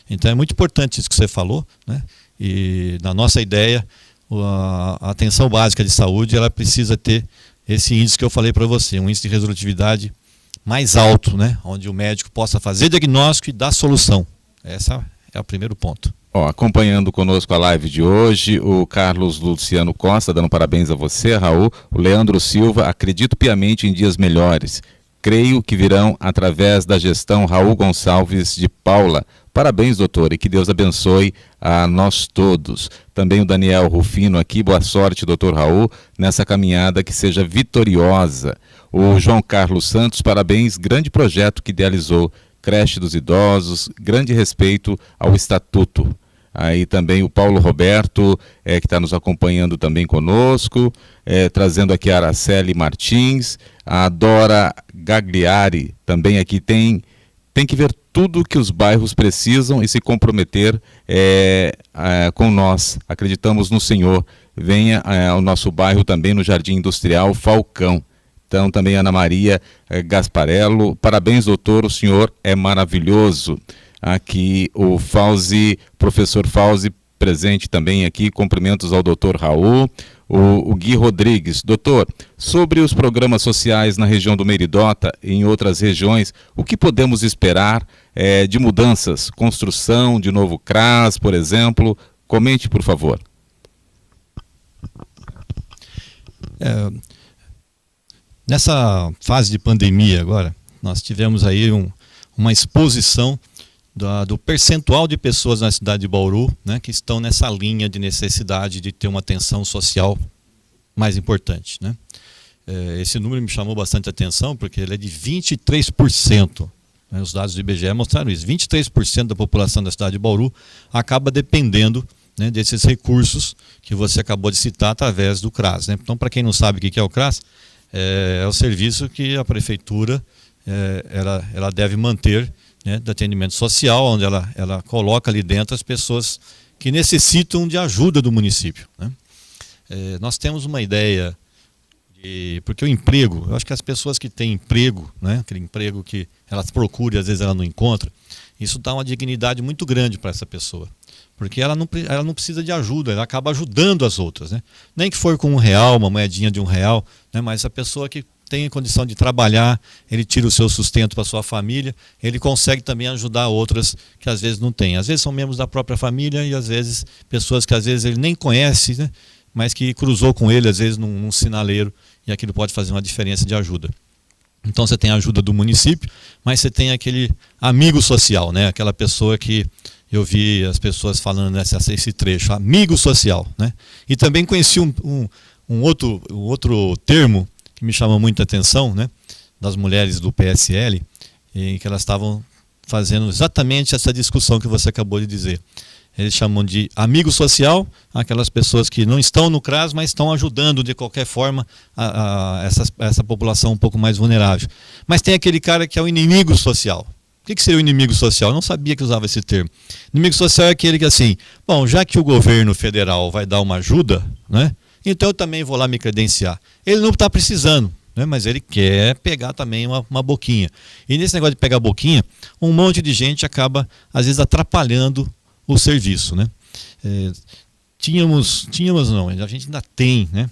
Então é muito importante isso que você falou, né? E na nossa ideia, a atenção básica de saúde, ela precisa ter esse índice que eu falei para você, um índice de resolutividade mais alto, né, onde o médico possa fazer diagnóstico e dar solução. Esse é o primeiro ponto. Acompanhando conosco a live de hoje, o Carlos Luciano Costa, dando parabéns a você, Raul. O Leandro Silva, acredito piamente em dias melhores. Creio que virão através da gestão Raul Gonçalves de Paula. Parabéns, doutor, e que Deus abençoe a nós todos. Também o Daniel Rufino aqui, boa sorte, doutor Raul, nessa caminhada que seja vitoriosa. O João Carlos Santos, parabéns, grande projeto que idealizou. Creche dos idosos, grande respeito ao estatuto. Aí também o Paulo Roberto, que está nos acompanhando também conosco, trazendo aqui a Araceli Martins, a Dora Gagliari, também aqui tem que ver tudo que os bairros precisam e se comprometer com nós. Acreditamos no Senhor. Venha ao nosso bairro também, no Jardim Industrial Falcão. Então também Ana Maria Gasparello, parabéns doutor, o senhor é maravilhoso. Aqui o Fauzi, professor Fauzi, presente também aqui, cumprimentos ao doutor Raul. O Gui Rodrigues, doutor, sobre os programas sociais na região do Meridota e em outras regiões, o que podemos esperar de mudanças? Construção de novo CRAS, por exemplo? Comente, por favor. Nessa fase de pandemia agora, nós tivemos aí uma exposição do percentual de pessoas na cidade de Bauru, né, que estão nessa linha de necessidade de ter uma atenção social mais importante, né? Esse número me chamou bastante atenção porque ele é de 23%. Né, os dados do IBGE mostraram isso. 23% da população da cidade de Bauru acaba dependendo, né, desses recursos que você acabou de citar através do CRAS, né? Então, para quem não sabe o que é o CRAS, é o serviço que a prefeitura ela deve manter, né, de atendimento social, onde ela coloca ali dentro as pessoas que necessitam de ajuda do município, né? Nós temos uma ideia porque o emprego, eu acho que as pessoas que têm emprego, né, aquele emprego que elas procuram e às vezes ela não encontra, isso dá uma dignidade muito grande para essa pessoa, porque ela não precisa de ajuda, ela acaba ajudando as outras, né? Nem que for com R$1, uma moedinha de R$1, né, mas a pessoa que tem condição de trabalhar, ele tira o seu sustento para a sua família, ele consegue também ajudar outras que às vezes não têm. Às vezes são membros da própria família e às vezes pessoas que às vezes ele nem conhece, né, mas que cruzou com ele às vezes num sinaleiro e aquilo pode fazer uma diferença de ajuda. Então você tem a ajuda do município, mas você tem aquele amigo social, né, aquela pessoa que eu vi as pessoas falando esse trecho, amigo social, né? E também conheci um outro termo que me chamou muita atenção, né, das mulheres do PSL, em que elas estavam fazendo exatamente essa discussão que você acabou de dizer. Eles chamam de amigo social aquelas pessoas que não estão no CRAS, mas estão ajudando de qualquer forma essa população um pouco mais vulnerável. Mas tem aquele cara que é o inimigo social. O que seria o inimigo social? Eu não sabia que usava esse termo. Inimigo social é aquele que assim, bom, já que o governo federal vai dar uma ajuda, né, então eu também vou lá me credenciar. Ele não está precisando, né, mas ele quer pegar também uma boquinha. E nesse negócio de pegar boquinha, um monte de gente acaba, às vezes, atrapalhando o serviço, né? A gente ainda tem, né,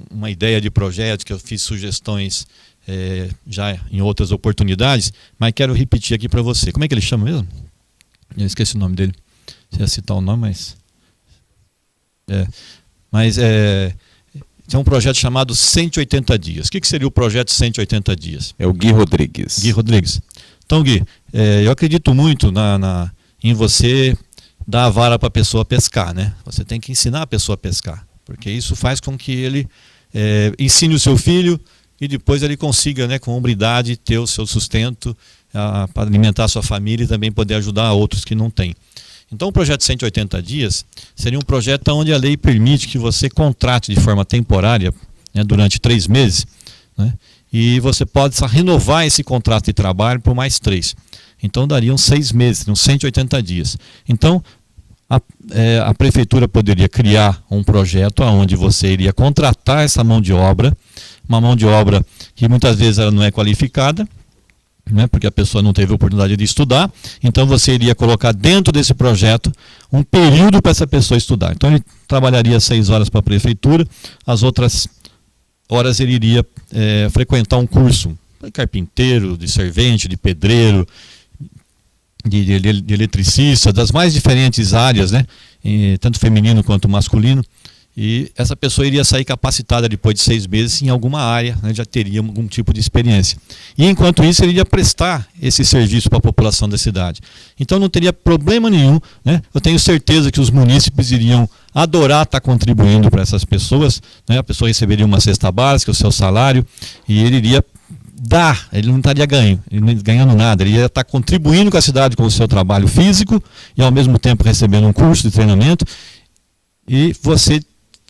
uma ideia de projeto que eu fiz sugestões já em outras oportunidades, mas quero repetir aqui para você. Como é que ele chama mesmo? Eu esqueci o nome dele. Você ia citar o nome, mas tem um projeto chamado 180 dias. O que seria o projeto 180 dias? É o Gui Rodrigues. Gui Rodrigues. Então, Gui, eu acredito muito em você dar a vara para a pessoa pescar, né? Você tem que ensinar a pessoa a pescar, porque isso faz com que ele ensine o seu filho e depois ele consiga, né, com hombridade, ter o seu sustento para alimentar a sua família e também poder ajudar outros que não têm. Então o projeto 180 dias seria um projeto onde a lei permite que você contrate de forma temporária, né, durante 3 meses, né, e você pode renovar esse contrato de trabalho por mais 3. Então dariam 6 meses, seriam 180 dias. Então a prefeitura poderia criar um projeto onde você iria contratar essa mão de obra, uma mão de obra que muitas vezes ela não é qualificada, né, porque a pessoa não teve a oportunidade de estudar, então você iria colocar dentro desse projeto um período para essa pessoa estudar. Então ele trabalharia 6 horas para a prefeitura, as outras horas ele iria frequentar um curso de carpinteiro, de servente, de pedreiro, de eletricista, das mais diferentes áreas, né, tanto feminino quanto masculino. E essa pessoa iria sair capacitada depois de 6 meses em alguma área, né, já teria algum tipo de experiência. E enquanto isso ele iria prestar esse serviço para a população da cidade. Então não teria problema nenhum, né? Eu tenho certeza que os munícipes iriam adorar estar contribuindo para essas pessoas, né? A pessoa receberia uma cesta básica, o seu salário, e ele iria dar, ele não estaria ganhando nada, ele ia estar contribuindo com a cidade com o seu trabalho físico e ao mesmo tempo recebendo um curso de treinamento, e você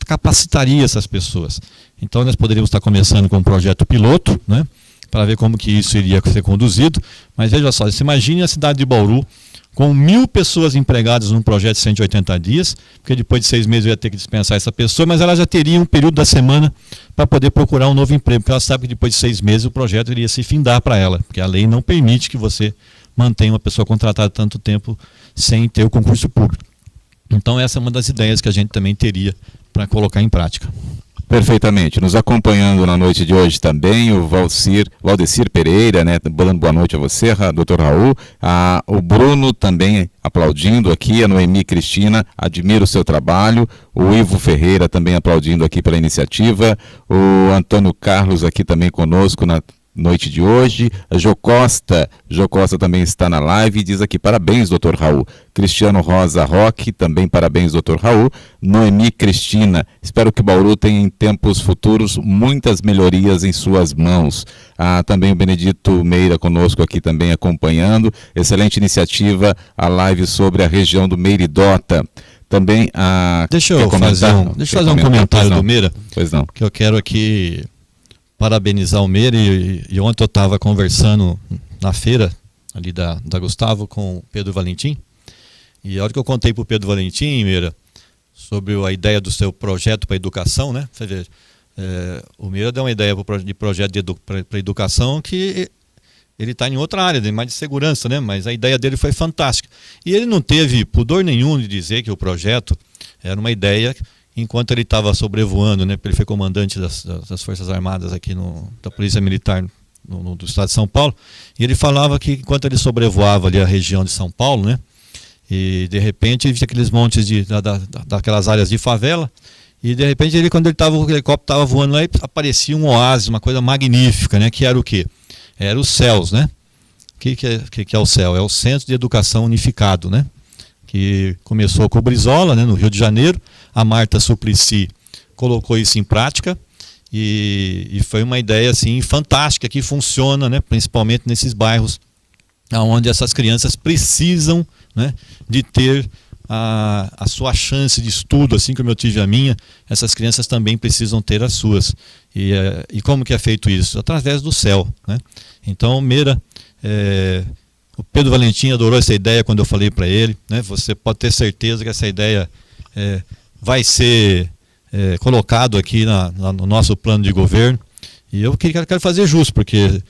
capacitaria essas pessoas. Então nós poderíamos estar começando com um projeto piloto, né, para ver como que isso iria ser conduzido, mas veja só, você imagine a cidade de Bauru com 1.000 pessoas empregadas num projeto de 180 dias, porque depois de 6 meses eu ia ter que dispensar essa pessoa, mas ela já teria um período da semana para poder procurar um novo emprego, porque ela sabe que depois de 6 meses o projeto iria se findar para ela, porque a lei não permite que você mantenha uma pessoa contratada tanto tempo sem ter o concurso público. Então essa é uma das ideias que a gente também teria para colocar em prática. Perfeitamente. Nos acompanhando na noite de hoje também o Valdecir Pereira, né? Dando boa noite a você, doutor Raul. O Bruno também aplaudindo aqui, a Noemi Cristina, admira o seu trabalho. O Ivo Ferreira também aplaudindo aqui pela iniciativa. O Antônio Carlos aqui também conosco na noite de hoje. A Jo Costa também está na live e diz aqui: parabéns, doutor Raul. Cristiano Rosa Roque, também parabéns, doutor Raul. Noemi Cristina, espero que Bauru tenha em tempos futuros muitas melhorias em suas mãos. Também o Benedito Meira conosco aqui também acompanhando. Excelente iniciativa, a live sobre a região do Meiridota. Também Deixa eu fazer um comentário do Meira. Pois não. Que eu quero aqui parabenizar o Meira, e ontem eu estava conversando na feira ali da Gustavo com o Pedro Valentim, e a hora que eu contei para o Pedro Valentim, Meira, sobre a ideia do seu projeto para educação, né? Você vê, o Meira deu uma ideia de projeto para educação que ele está em outra área, mais de segurança, né? Mas a ideia dele foi fantástica. E ele não teve pudor nenhum de dizer que o projeto era uma ideia enquanto ele estava sobrevoando, né? Ele foi comandante das Forças Armadas aqui da Polícia Militar do Estado de São Paulo, e ele falava que enquanto ele sobrevoava ali a região de São Paulo, né? E de repente via aqueles montes daquelas áreas de favela, e de repente quando o helicóptero estava voando lá, aparecia um oásis, uma coisa magnífica, né? Que era o quê? Era os CELS, né? O que é o CEL? É o Centro de Educação Unificado, né? Que começou com o Brizola, né, no Rio de Janeiro. A Marta Suplicy colocou isso em prática e foi uma ideia assim fantástica, que funciona, né, principalmente nesses bairros onde essas crianças precisam, né, de ter a sua chance de estudo, assim como eu tive a minha. Essas crianças também precisam ter as suas. E como que é feito isso? Através do CEL, né? Então, Meira, o Pedro Valentim adorou essa ideia quando eu falei para ele, né? Você pode ter certeza que essa ideia vai ser colocado aqui no nosso plano de governo. E eu quero fazer justo, porque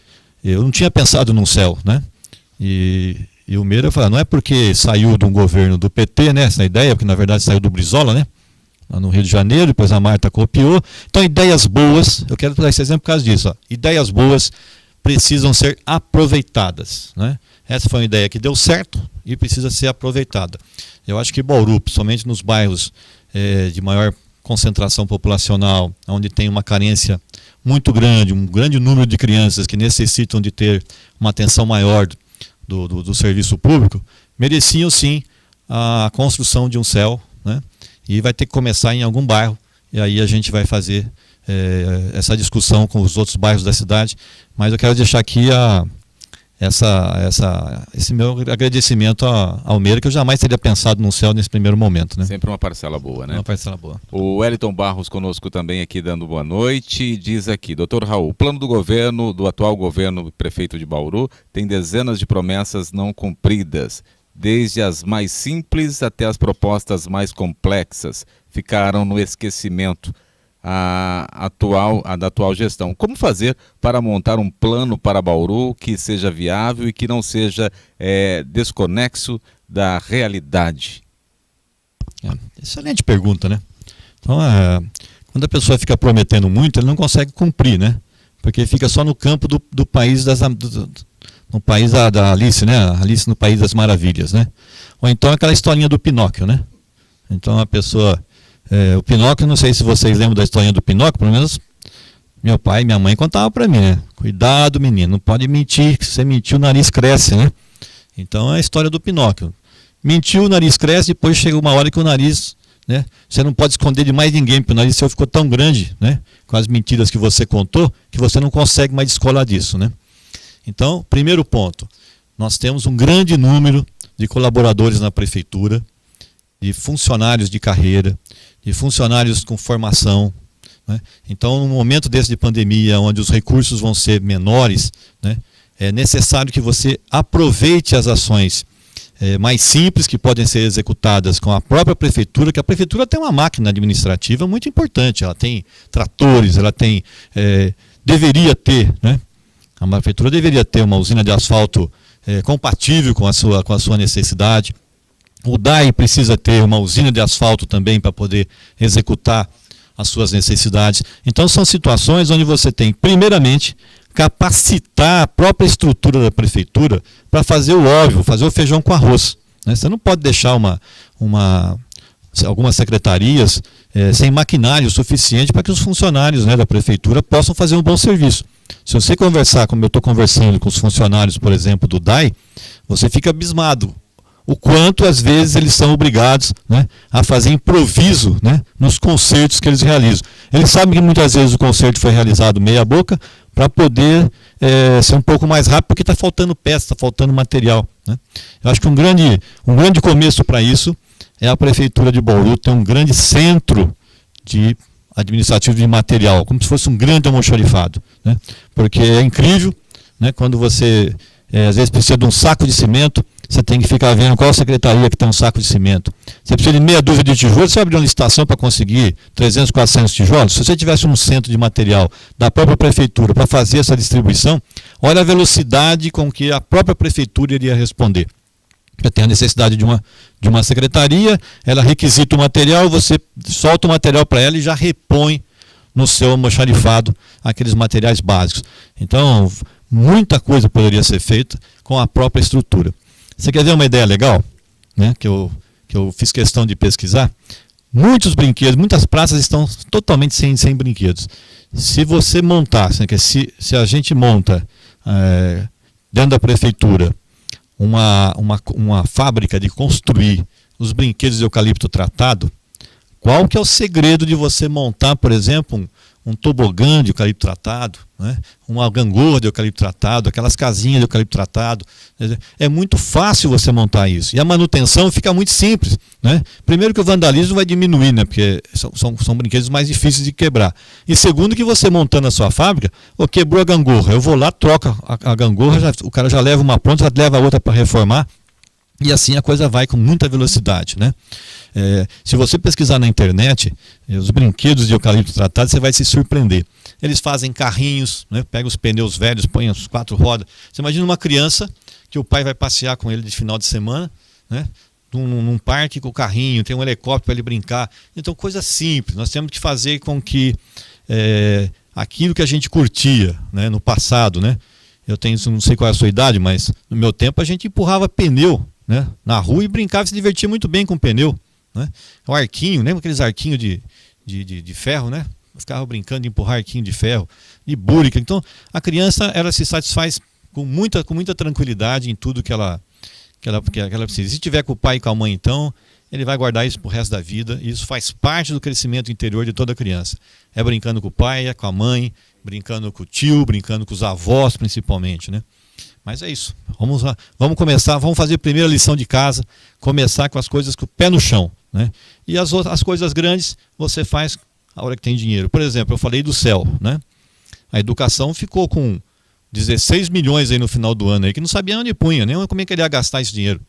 eu não tinha pensado num CEL, né? E o Meira falou, não é porque saiu de um governo do PT, né, essa ideia, porque na verdade saiu do Brizola, né? Lá no Rio de Janeiro, depois a Marta copiou. Então, ideias boas, eu quero dar esse exemplo por causa disso, ó. Ideias boas precisam ser aproveitadas, né? Essa foi uma ideia que deu certo e precisa ser aproveitada. Eu acho que Bauru, principalmente nos bairros de maior concentração populacional, onde tem uma carência muito grande, um grande número de crianças que necessitam de ter uma atenção maior do serviço público, mereciam sim a construção de um CEL, né? E vai ter que começar em algum bairro, e aí a gente vai fazer essa discussão com os outros bairros da cidade. Mas eu quero deixar aqui esse meu agradecimento ao Meira, que eu jamais teria pensado num CEL nesse primeiro momento, né? Sempre uma parcela boa, né? Uma parcela boa. O Wellington Barros conosco também aqui dando boa noite, diz aqui: doutor Raul, o plano do atual governo prefeito de Bauru tem dezenas de promessas não cumpridas, desde as mais simples até as propostas mais complexas, ficaram no esquecimento da atual gestão. Como fazer para montar um plano para Bauru que seja viável e que não seja desconexo da realidade? Excelente pergunta, né? Então, quando a pessoa fica prometendo muito, ele não consegue cumprir, né? Porque fica só no campo do país no país da Alice, né? Alice no País das Maravilhas, né? Ou então aquela historinha do Pinóquio, né? Então a pessoa... o Pinóquio, não sei se vocês lembram da historinha do Pinóquio, pelo menos meu pai e minha mãe contavam para mim, né? Cuidado, menino, não pode mentir, que se você mentir o nariz cresce, né? Então é a história do Pinóquio. Mentiu, o nariz cresce, depois chega uma hora que o nariz, né? Você não pode esconder de mais ninguém, porque o nariz seu ficou tão grande, né? Com as mentiras que você contou, que você não consegue mais descolar disso, né? Então, primeiro ponto, nós temos um grande número de colaboradores na prefeitura, de funcionários de carreira, de funcionários com formação, né? Então, num momento desse de pandemia, onde os recursos vão ser menores, né, é necessário que você aproveite as ações mais simples, que podem ser executadas com a própria prefeitura, que a prefeitura tem uma máquina administrativa muito importante, ela tem tratores, ela tem, deveria ter, né? A prefeitura deveria ter uma usina de asfalto compatível com a sua necessidade. O DAI precisa ter uma usina de asfalto também para poder executar as suas necessidades. Então são situações onde você tem, primeiramente, capacitar a própria estrutura da prefeitura para fazer o óbvio, fazer o feijão com arroz, né? Você não pode deixar algumas secretarias sem maquinário suficiente para que os funcionários, né, da prefeitura possam fazer um bom serviço. Se você conversar, como eu estou conversando com os funcionários, por exemplo, do DAI, você fica abismado o quanto às vezes eles são obrigados, né, a fazer improviso, né, nos concertos que eles realizam. Eles sabem que muitas vezes o concerto foi realizado meia boca para poder ser um pouco mais rápido, porque está faltando peça, está faltando material, né. Eu acho que um grande começo para isso é a Prefeitura de Bauru ter um grande centro administrativo de material, como se fosse um grande almoxarifado, né, porque é incrível, né, quando você às vezes precisa de um saco de cimento, você tem que ficar vendo qual secretaria que tem um saco de cimento. Você precisa de meia dúzia de tijolos, você abre uma licitação para conseguir 300, 400 tijolos. Se você tivesse um centro de material da própria prefeitura para fazer essa distribuição, olha a velocidade com que a própria prefeitura iria responder. Você tem a necessidade de uma secretaria, ela requisita o material, você solta o material para ela e já repõe no seu almoxarifado aqueles materiais básicos. Então, muita coisa poderia ser feita com a própria estrutura. Você quer ver uma ideia legal, né, que eu fiz questão de pesquisar? Muitos brinquedos, muitas praças estão totalmente sem brinquedos. Se você montar, se a gente monta dentro da prefeitura uma fábrica de construir os brinquedos de eucalipto tratado, qual que é o segredo de você montar, por exemplo, um tobogã de eucalipto tratado, né? Uma gangorra de eucalipto tratado, aquelas casinhas de eucalipto tratado? É muito fácil você montar isso. E a manutenção fica muito simples, né? Primeiro que o vandalismo vai diminuir, né? Porque são brinquedos mais difíceis de quebrar. E segundo que você montando a sua fábrica, quebrou a gangorra, eu vou lá, troca a gangorra, o cara já leva uma pronta, já leva a outra para reformar. E assim a coisa vai com muita velocidade, né? Se você pesquisar na internet os brinquedos de eucalipto tratado, você vai se surpreender. Eles fazem carrinhos, né? Pega os pneus velhos, põe as 4 rodas. Você imagina uma criança que o pai vai passear com ele de final de semana, né? Num parque com o carrinho, tem um helicóptero para ele brincar. Então, coisa simples. Nós temos que fazer com que aquilo que a gente curtia, né, no passado, né? Não sei qual é a sua idade, mas no meu tempo a gente empurrava pneu, né, na rua e brincava e se divertia muito bem com o pneu, né? O arquinho, lembra aqueles arquinhos de ferro, né? Eu ficava brincando de empurrar arquinho de ferro, de búrica. Então a criança, ela se satisfaz com muita tranquilidade em tudo que ela precisa. Se tiver com o pai e com a mãe, então ele vai guardar isso pro resto da vida, e isso faz parte do crescimento interior de toda criança. É brincando com o pai, com a mãe, brincando com o tio, brincando com os avós principalmente, né? Mas é isso. Vamos começar, vamos fazer a primeira lição de casa, começar com as coisas com o pé no chão, né? E as coisas grandes você faz a hora que tem dinheiro. Por exemplo, eu falei do céu, né? A educação ficou com 16 milhões aí no final do ano, aí, que não sabia onde punha, nem como é que ele ia gastar esse dinheiro.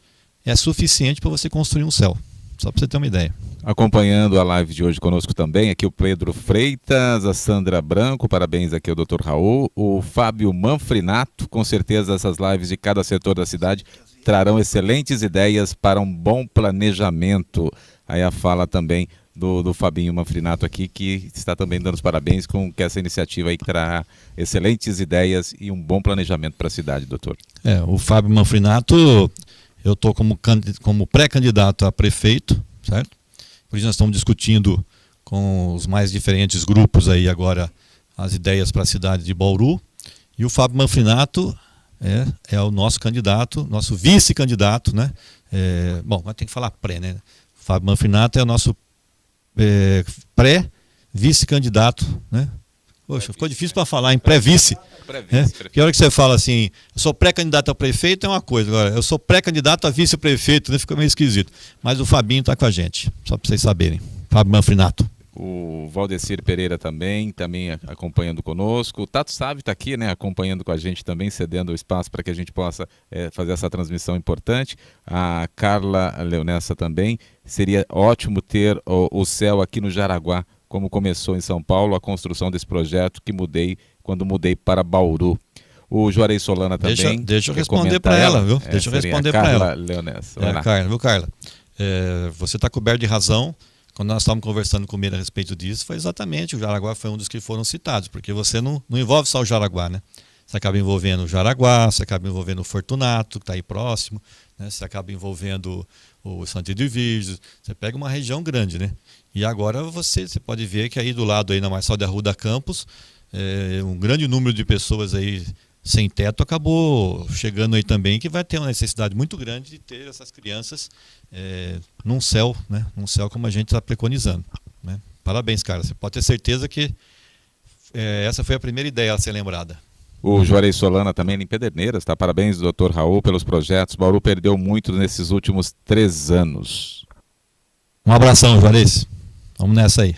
É suficiente para você construir um céu, só para você ter uma ideia. Acompanhando a live de hoje conosco também, aqui o Pedro Freitas, a Sandra Branco, parabéns aqui ao Dr. Raul, o Fábio Manfrinato, com certeza essas lives de cada setor da cidade trarão excelentes ideias para um bom planejamento. Aí a fala também do Fabinho Manfrinato aqui, que está também dando os parabéns com essa iniciativa aí que trará excelentes ideias e um bom planejamento para a cidade, doutor. O Fábio Manfrinato, eu estou como pré-candidato a prefeito, certo? Por isso nós estamos discutindo com os mais diferentes grupos aí agora as ideias para a cidade de Bauru. E o Fábio Manfrinato é o nosso candidato, nosso vice-candidato, né? Bom, mas tem que falar pré, né? O Fábio Manfrinato é o nosso pré-vice-candidato, né? Poxa, ficou difícil para falar em pré-vice. Que hora que você fala assim, eu sou pré-candidato a prefeito é uma coisa, agora eu sou pré-candidato a vice-prefeito, né? Fica meio esquisito. Mas o Fabinho está com a gente, só para vocês saberem. Fábio Manfrinato. O Valdecir Pereira também acompanhando conosco. O Tato Sávio está aqui, né, acompanhando com a gente também, cedendo o espaço para que a gente possa fazer essa transmissão importante. A Carla Leonessa também. Seria ótimo ter o céu aqui no Jaraguá, como começou em São Paulo a construção desse projeto que quando mudei para Bauru. O Juarez Solana também. Deixa eu responder para ela, viu? Deixa eu responder para ela. Carla Leonessa. Carla? Você está coberto de razão. Quando nós estávamos conversando com ele a respeito disso, foi exatamente, o Jaraguá foi um dos que foram citados, porque você não envolve só o Jaraguá, né? Você acaba envolvendo o Jaraguá, você acaba envolvendo o Fortunato, que está aí próximo, né? Você acaba envolvendo o Santo Edvígio, você pega uma região grande, né? E agora você pode ver que aí do lado, aí na Marçal de Arruda Campos, um grande número de pessoas aí sem teto acabou chegando aí também, que vai ter uma necessidade muito grande de ter essas crianças num céu, né? Num céu como a gente está preconizando, né? Parabéns, cara. Você pode ter certeza que essa foi a primeira ideia a ser lembrada. O Juarez Solana também em Pederneiras, tá? Parabéns, doutor Raul, pelos projetos. Bauru perdeu muito nesses últimos 3 anos. Um abração, Juarez. Vamos nessa aí.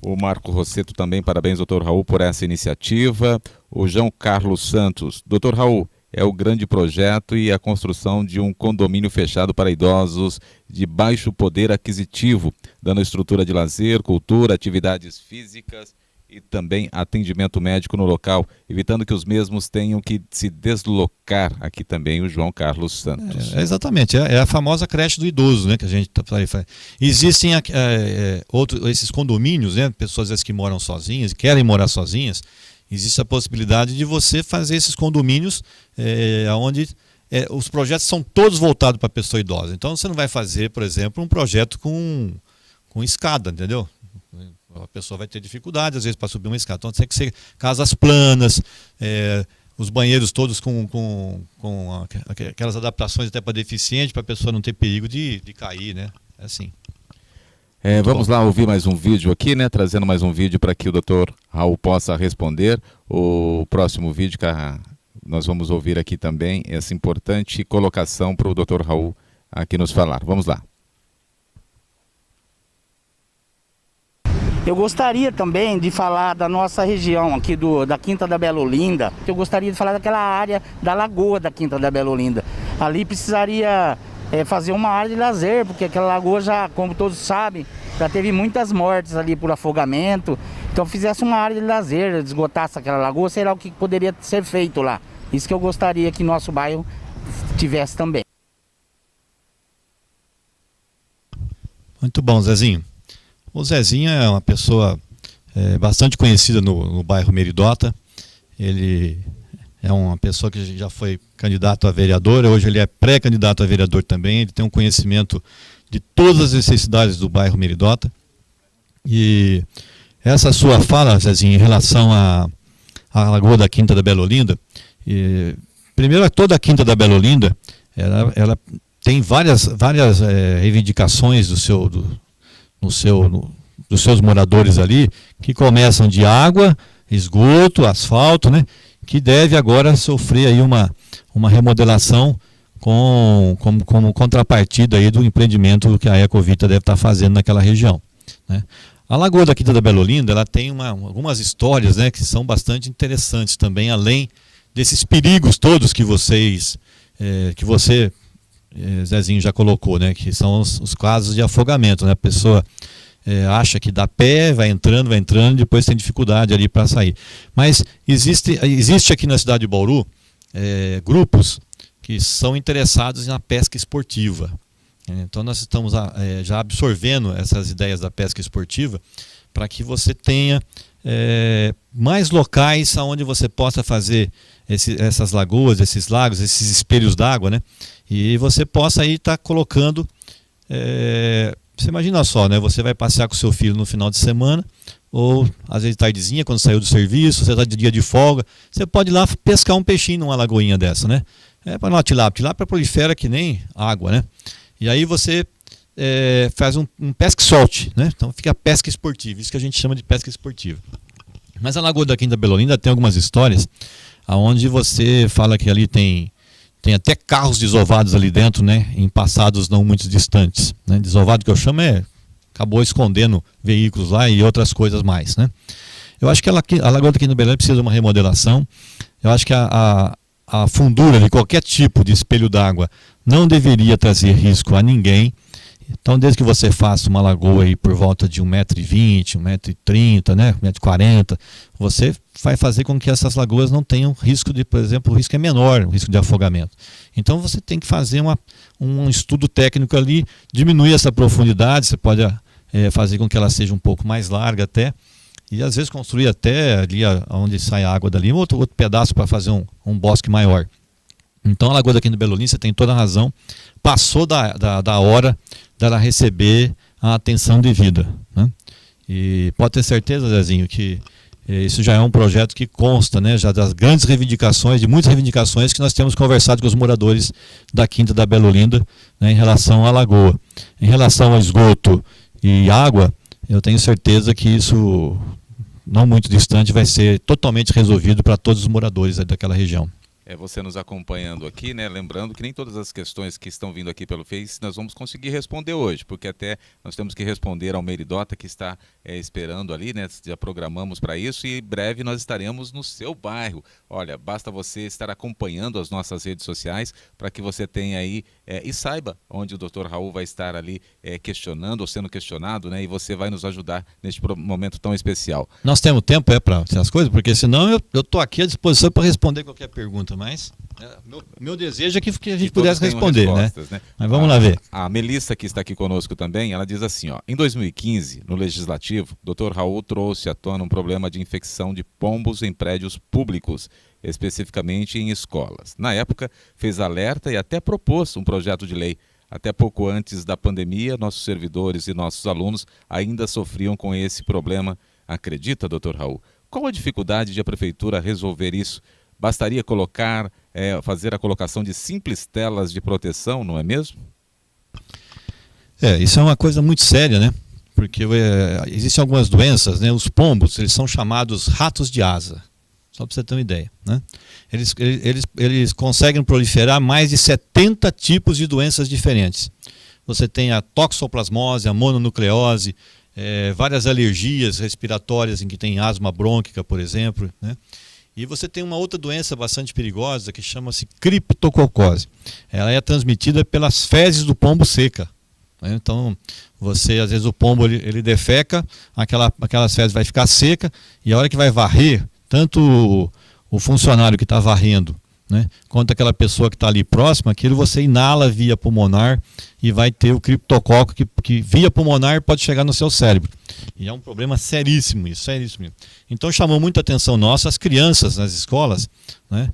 O Marco Rosseto também, parabéns, doutor Raul, por essa iniciativa. O João Carlos Santos, doutor Raul, é o grande projeto e a construção de um condomínio fechado para idosos de baixo poder aquisitivo, dando estrutura de lazer, cultura, atividades físicas e também atendimento médico no local, evitando que os mesmos tenham que se deslocar. Aqui também o João Carlos Santos. Exatamente, é a famosa creche do idoso, né, que a gente faz. Existem esses condomínios, né, pessoas às vezes que moram sozinhas, querem morar sozinhas. Existe a possibilidade de você fazer esses condomínios onde os projetos são todos voltados para a pessoa idosa. Então você não vai fazer, por exemplo, um projeto com escada, entendeu? A pessoa vai ter dificuldade, às vezes, para subir uma escada. Então tem que ser casas planas, os banheiros todos com aquelas adaptações até para deficiente, para a pessoa não ter perigo de cair, né? É assim. Vamos lá ouvir mais um vídeo aqui, né? Trazendo mais um vídeo para que o doutor Raul possa responder. O próximo vídeo, nós vamos ouvir aqui também essa importante colocação para o doutor Raul aqui nos falar. Vamos lá. Eu gostaria também de falar da nossa região aqui da Quinta da Bela Olinda. Eu gostaria de falar daquela área da lagoa da Quinta da Bela Olinda. Ali precisaria fazer uma área de lazer, porque aquela lagoa já, como todos sabem, já teve muitas mortes ali por afogamento. Então fizesse uma área de lazer, esgotasse aquela lagoa, sei lá o que poderia ser feito lá. Isso que eu gostaria que nosso bairro tivesse também. Muito bom, Zezinho. O Zezinho é uma pessoa bastante conhecida no bairro Meridota. Ele é uma pessoa que já foi candidato a vereador, hoje ele é pré-candidato a vereador também. Ele tem um conhecimento de todas as necessidades do bairro Meridota. E essa sua fala, Zezinho, em relação à Lagoa da Quinta da Bela Olinda, primeiro, toda a Quinta da Bela Olinda, ela tem várias reivindicações dos seus moradores ali, que começam de água, esgoto, asfalto, né, que deve agora sofrer aí uma remodelação como contrapartida aí do empreendimento que a Ecovita deve estar fazendo naquela região, né. A Lagoa da Quinta da Bela Olinda, ela tem algumas histórias, né, que são bastante interessantes também, além desses perigos todos que você, Zezinho, já colocou, né, que são os casos de afogamento, né, a pessoa acha que dá pé, vai entrando, depois tem dificuldade ali para sair. Mas existe aqui na cidade de Bauru grupos que são interessados na pesca esportiva. Então nós estamos já absorvendo essas ideias da pesca esportiva para que você tenha mais locais onde você possa fazer essas lagoas, esses lagos, esses espelhos d'água, né? E você possa aí estar colocando, você imagina só, né? Você vai passear com o seu filho no final de semana, ou às vezes tardezinha, quando saiu do serviço, você está de dia de folga, você pode ir lá pescar um peixinho numa lagoinha dessa, né? Para uma tilápia prolifera que nem água, né? E aí você faz um pesca e solte, né? Então fica a pesca esportiva, isso que a gente chama de pesca esportiva. Mas a Lagoa da Quinta da Bela Olinda tem algumas histórias onde você fala que ali tem até carros desovados ali dentro, né? Em passados não muito distantes, né? Desovado que eu chamo acabou escondendo veículos lá e outras coisas mais, né? Eu acho que a Lagoa da Quinta da Belolina precisa de uma remodelação. Eu acho que a fundura de qualquer tipo de espelho d'água não deveria trazer risco a ninguém. Então, desde que você faça uma lagoa aí por volta de 1,20 m, 1,30 m, né, 1,40 m, você vai fazer com que essas lagoas não tenham risco de, por exemplo, o risco é menor, o risco de afogamento. Então, você tem que fazer um estudo técnico ali, diminuir essa profundidade, você pode fazer com que ela seja um pouco mais larga até, e às vezes construir até ali onde sai a água dali, outro pedaço para fazer um bosque maior. Então a Lagoa da Quinta da Belolina, você tem toda a razão, passou da hora dela receber a atenção devida, né? E pode ter certeza, Zezinho, que isso já é um projeto que consta, né, já das grandes reivindicações, de muitas reivindicações que nós temos conversado com os moradores da Quinta da Belolina, né, em relação à lagoa. Em relação ao esgoto e água, eu tenho certeza que isso, não muito distante, vai ser totalmente resolvido para todos os moradores daquela região. Você nos acompanhando aqui, né? Lembrando que nem todas as questões que estão vindo aqui pelo Face nós vamos conseguir responder hoje, porque até nós temos que responder ao Meridota que está esperando ali, né? Já programamos para isso e em breve nós estaremos no seu bairro. Olha, basta você estar acompanhando as nossas redes sociais para que você tenha aí e saiba onde o Dr. Raul vai estar ali questionando ou sendo questionado, né? E você vai nos ajudar neste momento tão especial. Nós temos tempo para essas coisas, porque senão eu estou aqui à disposição para responder qualquer pergunta. Mas meu desejo é que a gente pudesse responder, né? Mas vamos lá ver. A Melissa, que está aqui conosco também, ela diz assim, ó: em 2015, no Legislativo, o Dr. Raul trouxe à tona um problema de infecção de pombos em prédios públicos, especificamente em escolas. Na época, fez alerta e até propôs um projeto de lei. Até pouco antes da pandemia, nossos servidores e nossos alunos ainda sofriam com esse problema. Acredita, Dr. Raul? Qual a dificuldade de a prefeitura resolver isso? Bastaria fazer a colocação de simples telas de proteção, não é mesmo? Isso é uma coisa muito séria, né? Porque existem algumas doenças, né? Os pombos, eles são chamados ratos de asa. Só para você ter uma ideia, né? Eles conseguem proliferar mais de 70 tipos de doenças diferentes. Você tem a toxoplasmose, a mononucleose, várias alergias respiratórias em que tem asma brônquica, por exemplo, né? E você tem uma outra doença bastante perigosa que chama-se criptococose. Ela é transmitida pelas fezes do pombo seca, né? Então, às vezes o pombo ele defeca, aquelas fezes vai ficar seca e a hora que vai varrer, tanto o funcionário que está varrendo, né, quanto aquela pessoa que está ali próxima, aquilo você inala via pulmonar e vai ter o criptococo que via pulmonar pode chegar no seu cérebro. E é um problema seríssimo isso, seríssimo. Então chamou muita atenção nossa, as crianças nas escolas, né,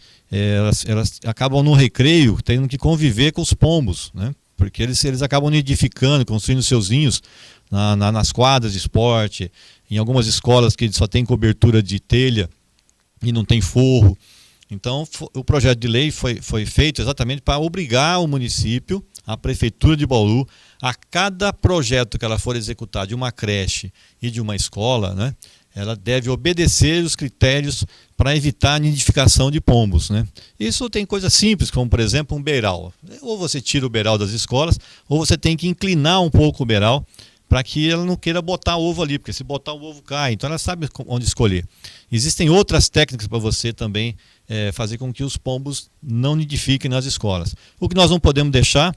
elas acabam no recreio tendo que conviver com os pombos, né, porque eles acabam nidificando, construindo seus ninhos nas quadras de esporte, em algumas escolas que só tem cobertura de telha e não tem forro. Então, o projeto de lei foi feito exatamente para obrigar o município, a Prefeitura de Bauru, a cada projeto que ela for executar de uma creche e de uma escola, né, ela deve obedecer os critérios para evitar a nidificação de pombos, né? Isso tem coisas simples, como, por exemplo, um beiral. Ou você tira o beiral das escolas, ou você tem que inclinar um pouco o beiral para que ela não queira botar ovo ali, porque se botar o ovo cai. Então ela sabe onde escolher. Existem outras técnicas para você também fazer com que os pombos não nidifiquem nas escolas. O que nós não podemos deixar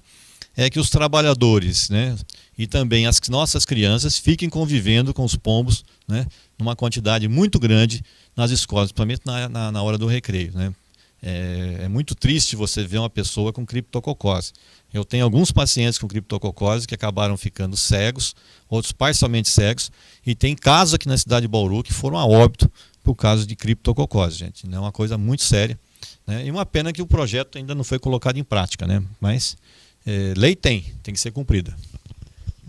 é que os trabalhadores, né, e também as nossas crianças fiquem convivendo com os pombos, né, numa quantidade muito grande nas escolas, principalmente na hora do recreio, né. É muito triste você ver uma pessoa com criptococose. Eu tenho alguns pacientes com criptococose que acabaram ficando cegos, outros parcialmente cegos, e tem casos aqui na cidade de Bauru que foram a óbito por causa de criptococose, gente. É uma coisa muito séria, né? E uma pena que o projeto ainda não foi colocado em prática, né? Mas lei tem que ser cumprida.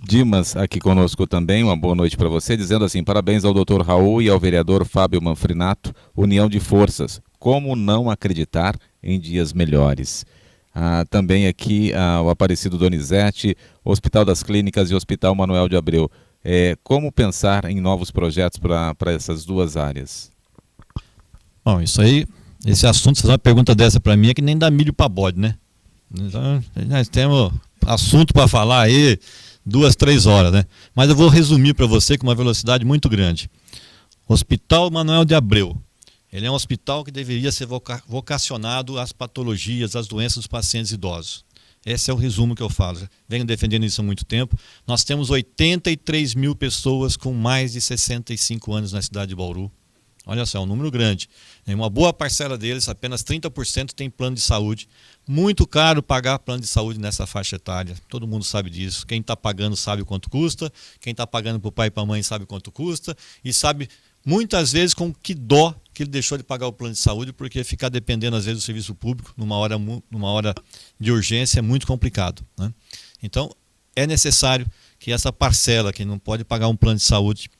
Dimas aqui conosco também, uma boa noite para você, dizendo assim: parabéns ao Dr. Raul e ao vereador Fábio Manfrinato, união de forças, como não acreditar em dias melhores. Também aqui o Aparecido Donizete, Hospital das Clínicas e Hospital Manuel de Abreu. Como pensar em novos projetos para essas duas áreas? Bom, esse assunto, fazer uma pergunta dessa para mim é que nem dá milho para bode, né? Então, nós temos assunto para falar aí 2, 3 horas, né? Mas eu vou resumir para você com uma velocidade muito grande. Hospital Manoel de Abreu. Ele é um hospital que deveria ser vocacionado às patologias, às doenças dos pacientes idosos. Esse é o resumo que eu falo. Venho defendendo isso há muito tempo. Nós temos 83 mil pessoas com mais de 65 anos na cidade de Bauru. Olha só, é um número grande. Em uma boa parcela deles, apenas 30% tem plano de saúde. Muito caro pagar plano de saúde nessa faixa etária. Todo mundo sabe disso. Quem está pagando sabe quanto custa. Quem está pagando para o pai e para a mãe sabe quanto custa. E sabe muitas vezes com que dó que ele deixou de pagar o plano de saúde, porque ficar dependendo às vezes do serviço público numa hora de urgência é muito complicado, né? Então é necessário que essa parcela que não pode pagar um plano de saúde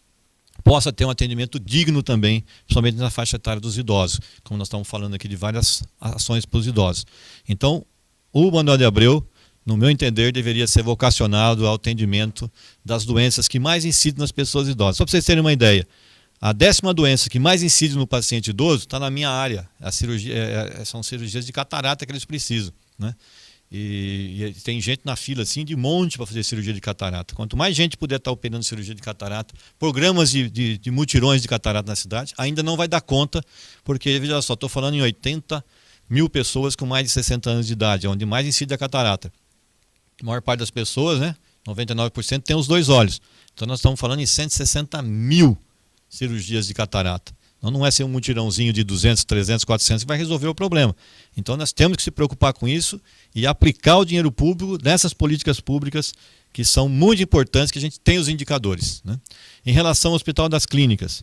possa ter um atendimento digno também, principalmente na faixa etária dos idosos, como nós estamos falando aqui de várias ações para os idosos. Então o Manoel de Abreu, no meu entender, deveria ser vocacionado ao atendimento das doenças que mais incidem nas pessoas idosas. Só para vocês terem uma ideia, a 10ª doença que mais incide no paciente idoso está na minha área. São cirurgias de catarata que eles precisam, né? E tem gente na fila assim de monte para fazer cirurgia de catarata. Quanto mais gente puder estar operando cirurgia de catarata, programas de mutirões de catarata na cidade, ainda não vai dar conta, porque, veja só, estou falando em 80 mil pessoas com mais de 60 anos de idade, onde mais incide a catarata. A maior parte das pessoas, né, 99%, tem os 2 olhos. Então nós estamos falando em 160 mil cirurgias de catarata. Não é ser um mutirãozinho de 200, 300, 400 que vai resolver o problema. Então nós temos que se preocupar com isso e aplicar o dinheiro público nessas políticas públicas que são muito importantes, que a gente tem os indicadores, né? Em relação ao Hospital das Clínicas,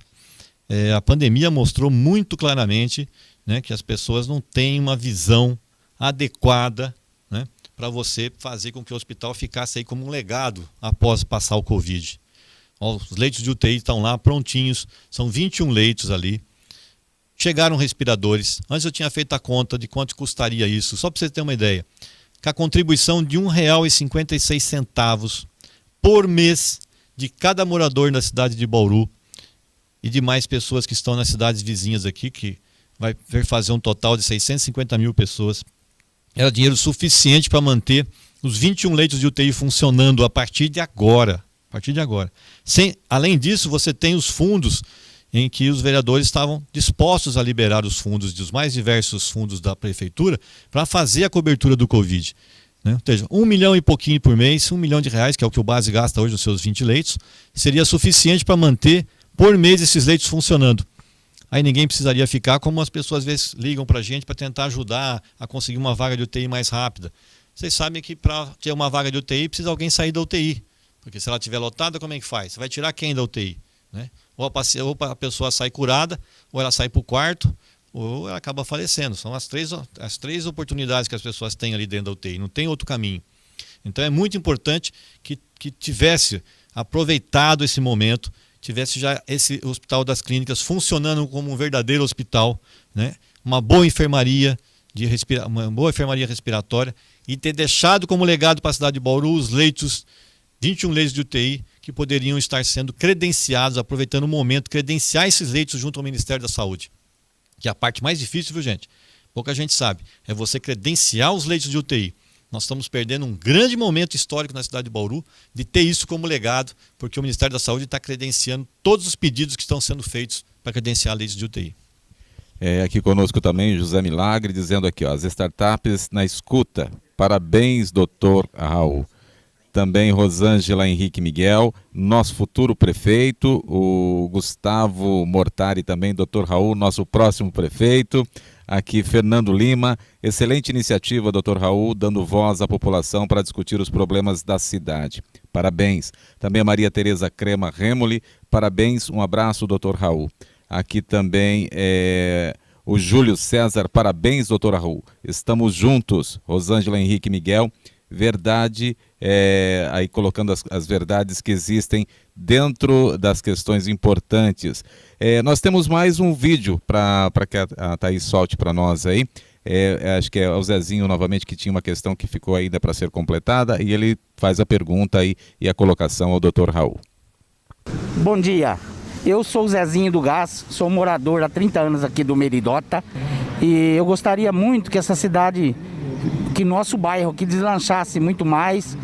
a pandemia mostrou muito claramente, né, que as pessoas não têm uma visão adequada, né, para você fazer com que o hospital ficasse aí como um legado após passar o Covid. Os leitos de UTI estão lá prontinhos, são 21 leitos ali. Chegaram respiradores. Antes eu tinha feito a conta de quanto custaria isso, só para você ter uma ideia. Com a contribuição de R$ 1,56 por mês de cada morador da cidade de Bauru e de mais pessoas que estão nas cidades vizinhas aqui, que vai fazer um total de 650 mil pessoas. Era dinheiro suficiente para manter os 21 leitos de UTI funcionando a partir de agora. Além disso, você tem os fundos em que os vereadores estavam dispostos a liberar os fundos dos mais diversos fundos da prefeitura para fazer a cobertura do Covid, né? Ou seja, 1 milhão e pouquinho por mês, R$ 1 milhão, que é o que o base gasta hoje nos seus 20 leitos, seria suficiente para manter por mês esses leitos funcionando. Aí ninguém precisaria ficar, como as pessoas às vezes ligam para a gente para tentar ajudar a conseguir uma vaga de UTI mais rápida. Vocês sabem que para ter uma vaga de UTI precisa alguém sair da UTI. Porque se ela estiver lotada, como é que faz? Você vai tirar quem da UTI, né? Ou a pessoa sai curada, ou ela sai para o quarto, ou ela acaba falecendo. São as três oportunidades que as pessoas têm ali dentro da UTI, não tem outro caminho. Então é muito importante que tivesse aproveitado esse momento, tivesse já esse Hospital das Clínicas funcionando como um verdadeiro hospital, né? Uma boa enfermaria respiratória, e ter deixado como legado para a cidade de Bauru os 21 leitos de UTI que poderiam estar sendo credenciados, aproveitando o momento, credenciar esses leitos junto ao Ministério da Saúde. Que é a parte mais difícil, viu, gente? Pouca gente sabe. É você credenciar os leitos de UTI. Nós estamos perdendo um grande momento histórico na cidade de Bauru de ter isso como legado, porque o Ministério da Saúde está credenciando todos os pedidos que estão sendo feitos para credenciar leitos de UTI. Aqui conosco também José Milagre, dizendo aqui, ó, as startups na escuta. Parabéns, doutor Raul. Também Rosângela Henrique Miguel, nosso futuro prefeito, o Gustavo Mortari também, doutor Raul, nosso próximo prefeito. Aqui Fernando Lima, excelente iniciativa, doutor Raul, dando voz à população para discutir os problemas da cidade. Parabéns. Também a Maria Tereza Crema Remoli, parabéns, um abraço, doutor Raul. Aqui também o Júlio César, parabéns, doutor Raul. Estamos juntos. Rosângela Henrique Miguel, verdade, aí colocando as verdades que existem dentro das questões importantes. Nós temos mais um vídeo para que a Thaís solte para nós aí. Acho que é o Zezinho novamente que tinha uma questão que ficou ainda para ser completada, e ele faz a pergunta aí e a colocação ao Dr. Raul. Bom dia, eu sou o Zezinho do Gás, sou morador há 30 anos aqui do Meridota, e eu gostaria muito que essa cidade, que nosso bairro aqui deslanchasse muito mais,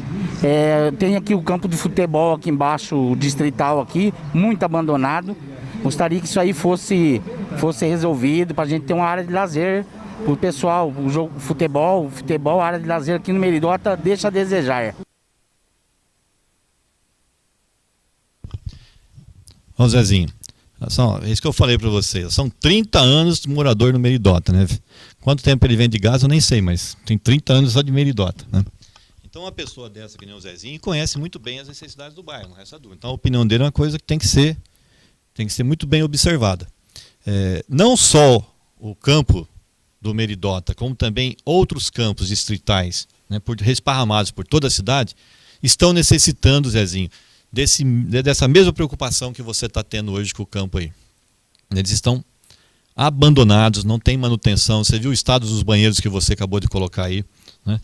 Tem aqui o campo de futebol aqui embaixo, o distrital aqui, muito abandonado. Gostaria que isso aí fosse resolvido para a gente ter uma área de lazer para o pessoal. O jogo futebol, a área de lazer aqui no Meridota deixa a desejar. Ô Zezinho, é isso que eu falei para vocês. São 30 anos de morador no Meridota, né? Quanto tempo ele vem de gás eu nem sei, mas tem 30 anos só de Meridota, né? Então uma pessoa dessa que nem o Zezinho conhece muito bem as necessidades do bairro, não resta dúvida. Então a opinião dele é uma coisa que tem que ser muito bem observada. Não só o campo do Meridota, como também outros campos distritais, né, esparramados por toda a cidade, estão necessitando, Zezinho, dessa mesma preocupação que você está tendo hoje com o campo aí. Eles estão abandonados, não tem manutenção. Você viu o estado dos banheiros que você acabou de colocar aí, né?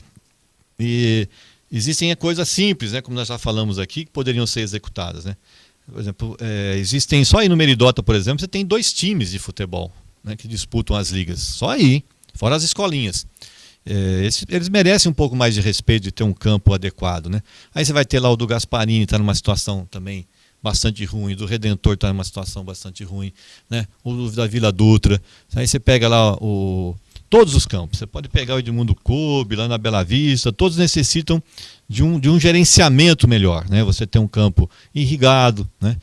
E existem coisas simples, né, como nós já falamos aqui, que poderiam ser executadas, né? Por exemplo, existem só aí no Meridota, por exemplo, você tem 2 times de futebol, né, que disputam as ligas. Só aí, fora as escolinhas. Eles merecem um pouco mais de respeito de ter um campo adequado, né? Aí você vai ter lá o do Gasparini, está numa situação também bastante ruim, do Redentor está numa situação bastante ruim, né? O da Vila Dutra. Aí você pega lá todos os campos. Você pode pegar o Edmundo Clube, lá na Bela Vista, todos necessitam de um gerenciamento melhor, né? Você tem um campo irrigado, né?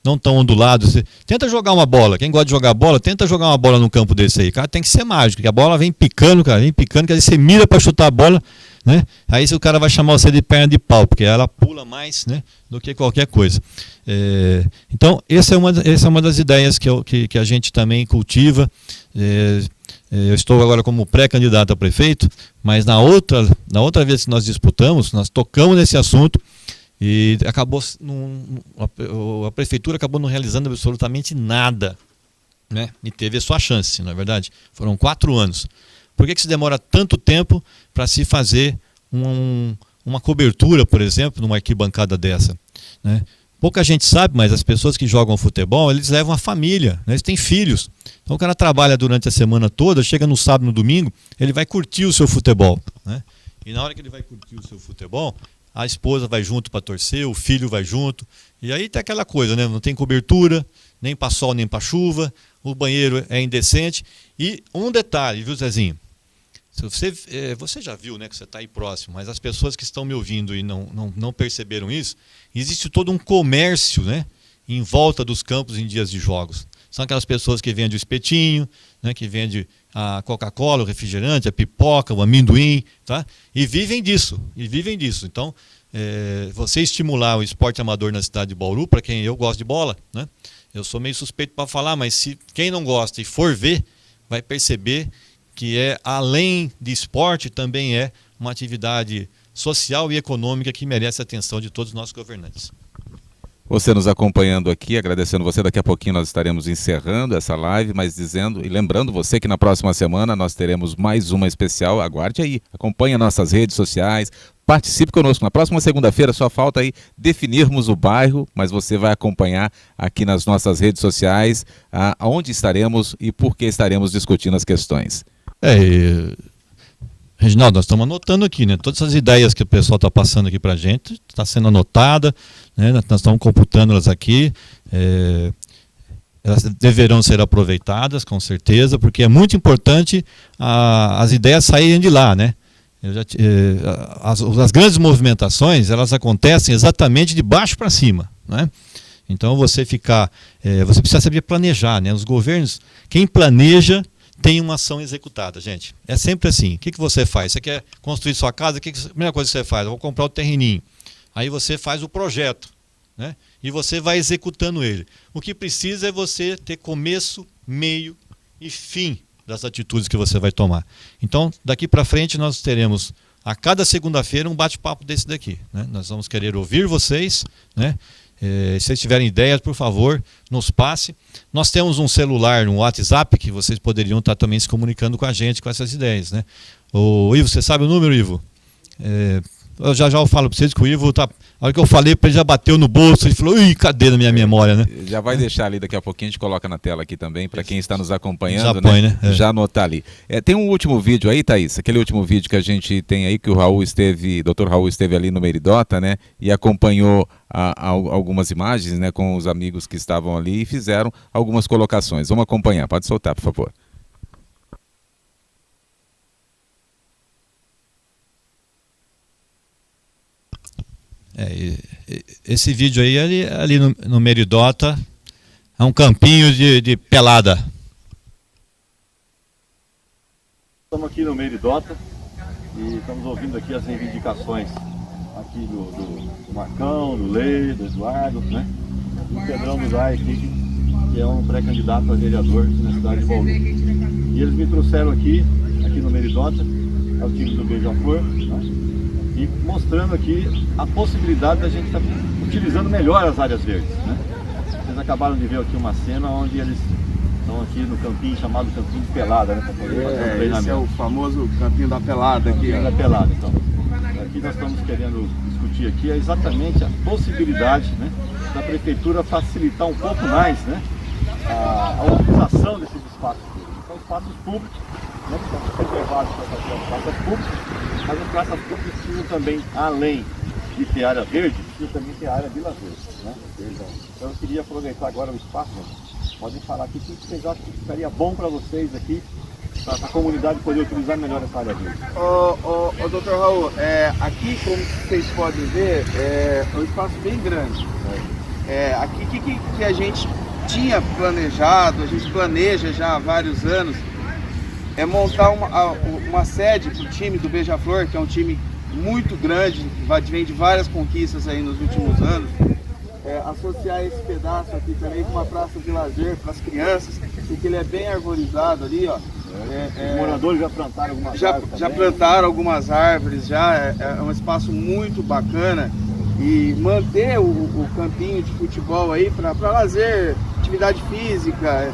Não tão ondulado. Você tenta jogar uma bola. Quem gosta de jogar bola, tenta jogar uma bola num campo desse aí. Cara, tem que ser mágico, porque a bola vem picando, cara, que aí você mira para chutar a bola, né? Aí o cara vai chamar você de perna de pau, porque ela pula mais, né, do que qualquer coisa. Então, essa é uma das ideias que a gente também cultiva. Eu estou agora como pré-candidato a prefeito, mas na outra vez que nós disputamos, nós tocamos nesse assunto e a prefeitura acabou não realizando absolutamente nada, né? E teve a sua chance, não é verdade? Foram 4 anos. Por que se demora tanto tempo para se fazer uma cobertura, por exemplo, numa arquibancada dessa, né? Pouca gente sabe, mas as pessoas que jogam futebol, eles levam a família, né? Eles têm filhos. Então o cara trabalha durante a semana toda, chega no sábado, no domingo, ele vai curtir o seu futebol, né? E na hora que ele vai curtir o seu futebol, a esposa vai junto para torcer, o filho vai junto. E aí tem aquela coisa, né? Não tem cobertura, nem para sol, nem para chuva, o banheiro é indecente. E um detalhe, viu, Zezinho? Você já viu, né, que você está aí próximo, mas as pessoas que estão me ouvindo e não perceberam isso, existe todo um comércio, né, em volta dos campos em dias de jogos. São aquelas pessoas que vendem o espetinho, né, que vendem a Coca-Cola, o refrigerante, a pipoca, o amendoim, tá? E vivem disso. Então, você estimular o esporte amador na cidade de Bauru, para quem eu gosto de bola, né? Eu sou meio suspeito para falar, mas se quem não gosta e for ver, vai perceber que além de esporte, também é uma atividade social e econômica que merece a atenção de todos os nossos governantes. Você nos acompanhando aqui, agradecendo você, daqui a pouquinho nós estaremos encerrando essa live, mas dizendo e lembrando você que na próxima semana nós teremos mais uma especial, aguarde aí, acompanhe nossas redes sociais, participe conosco. Na próxima segunda-feira só falta aí definirmos o bairro, mas você vai acompanhar aqui nas nossas redes sociais aonde estaremos e por que estaremos discutindo as questões. Reginaldo, nós estamos anotando aqui, né? Todas as ideias que o pessoal está passando aqui para a gente, está sendo anotada, né? Nós estamos computando elas aqui, elas deverão ser aproveitadas, com certeza, porque é muito importante as ideias saírem de lá, né? As grandes movimentações, elas acontecem exatamente de baixo para cima, né? Então você precisa saber planejar, né? Os governos, quem planeja tem uma ação executada, gente. É sempre assim. O que você faz? Você quer construir sua casa? A primeira coisa que você faz? Eu vou comprar o terreninho. Aí você faz o projeto, né? E você vai executando ele. O que precisa é você ter começo, meio e fim das atitudes que você vai tomar. Então, daqui para frente, nós teremos a cada segunda-feira um bate-papo desse daqui, né? Nós vamos querer ouvir vocês, né? Se vocês tiverem ideias, por favor, nos passe. Nós temos um celular, um WhatsApp, que vocês poderiam estar também se comunicando com a gente com essas ideias, né? Ivo, você sabe o número, Ivo? Eu já falo para vocês que o Ivo tá. A hora que eu falei para ele, já bateu no bolso e falou: ui, cadê na minha memória, né? Já vai deixar ali daqui a pouquinho, a gente coloca na tela aqui também, para quem está nos acompanhando, já põe, né? Já anotar ali. Tem um último vídeo aí, Thaís, aquele último vídeo que a gente tem aí, que o Dr. Raul esteve ali no Meridota, né? E acompanhou algumas imagens, né? Com os amigos que estavam ali e fizeram algumas colocações. Vamos acompanhar, pode soltar, por favor. Esse vídeo aí, ali no Meridota, é um campinho de pelada. Estamos aqui no Meridota e estamos ouvindo aqui as reivindicações aqui do Marcão, do Lei, do Eduardo, né? Do Pedrão do Dai aqui, que é um pré-candidato a vereador aqui na cidade de Bauru. E eles me trouxeram aqui no Meridota, é o time do Beija-Flor, né? E mostrando aqui a possibilidade da gente estar utilizando melhor as áreas verdes, né? Vocês acabaram de ver aqui uma cena onde eles estão aqui no campinho chamado Campinho de Pelada, né? Para poder fazer um treinamento. Esse é o famoso Campinho da Pelada aqui. Campinho da Pelada, então. Aqui nós estamos querendo discutir aqui exatamente a possibilidade, né, da prefeitura facilitar um pouco mais, né, a utilização desses espaços públicos. São espaços públicos, né, que estão preservados para fazer as praças públicas, mas as praças públicas precisam também, além de ter área verde, precisam também ter área de lazer, né? Então eu queria aproveitar agora o espaço, né? Podem falar aqui o que vocês acham que ficaria bom para vocês aqui, para a comunidade poder utilizar melhor essa área verde. Dr. Raul, aqui, como vocês podem ver, é um espaço bem grande. Aqui que a gente tinha planejado, a gente planeja já há vários anos, é montar uma sede para o time do Beija-Flor, que é um time muito grande, vem de várias conquistas aí nos últimos anos. Associar esse pedaço aqui também com uma praça de lazer para as crianças, porque ele é bem arborizado ali, ó. Os moradores já plantaram algumas árvores. Já plantaram algumas árvores, é um espaço muito bacana. E manter o campinho de futebol aí para lazer, atividade física,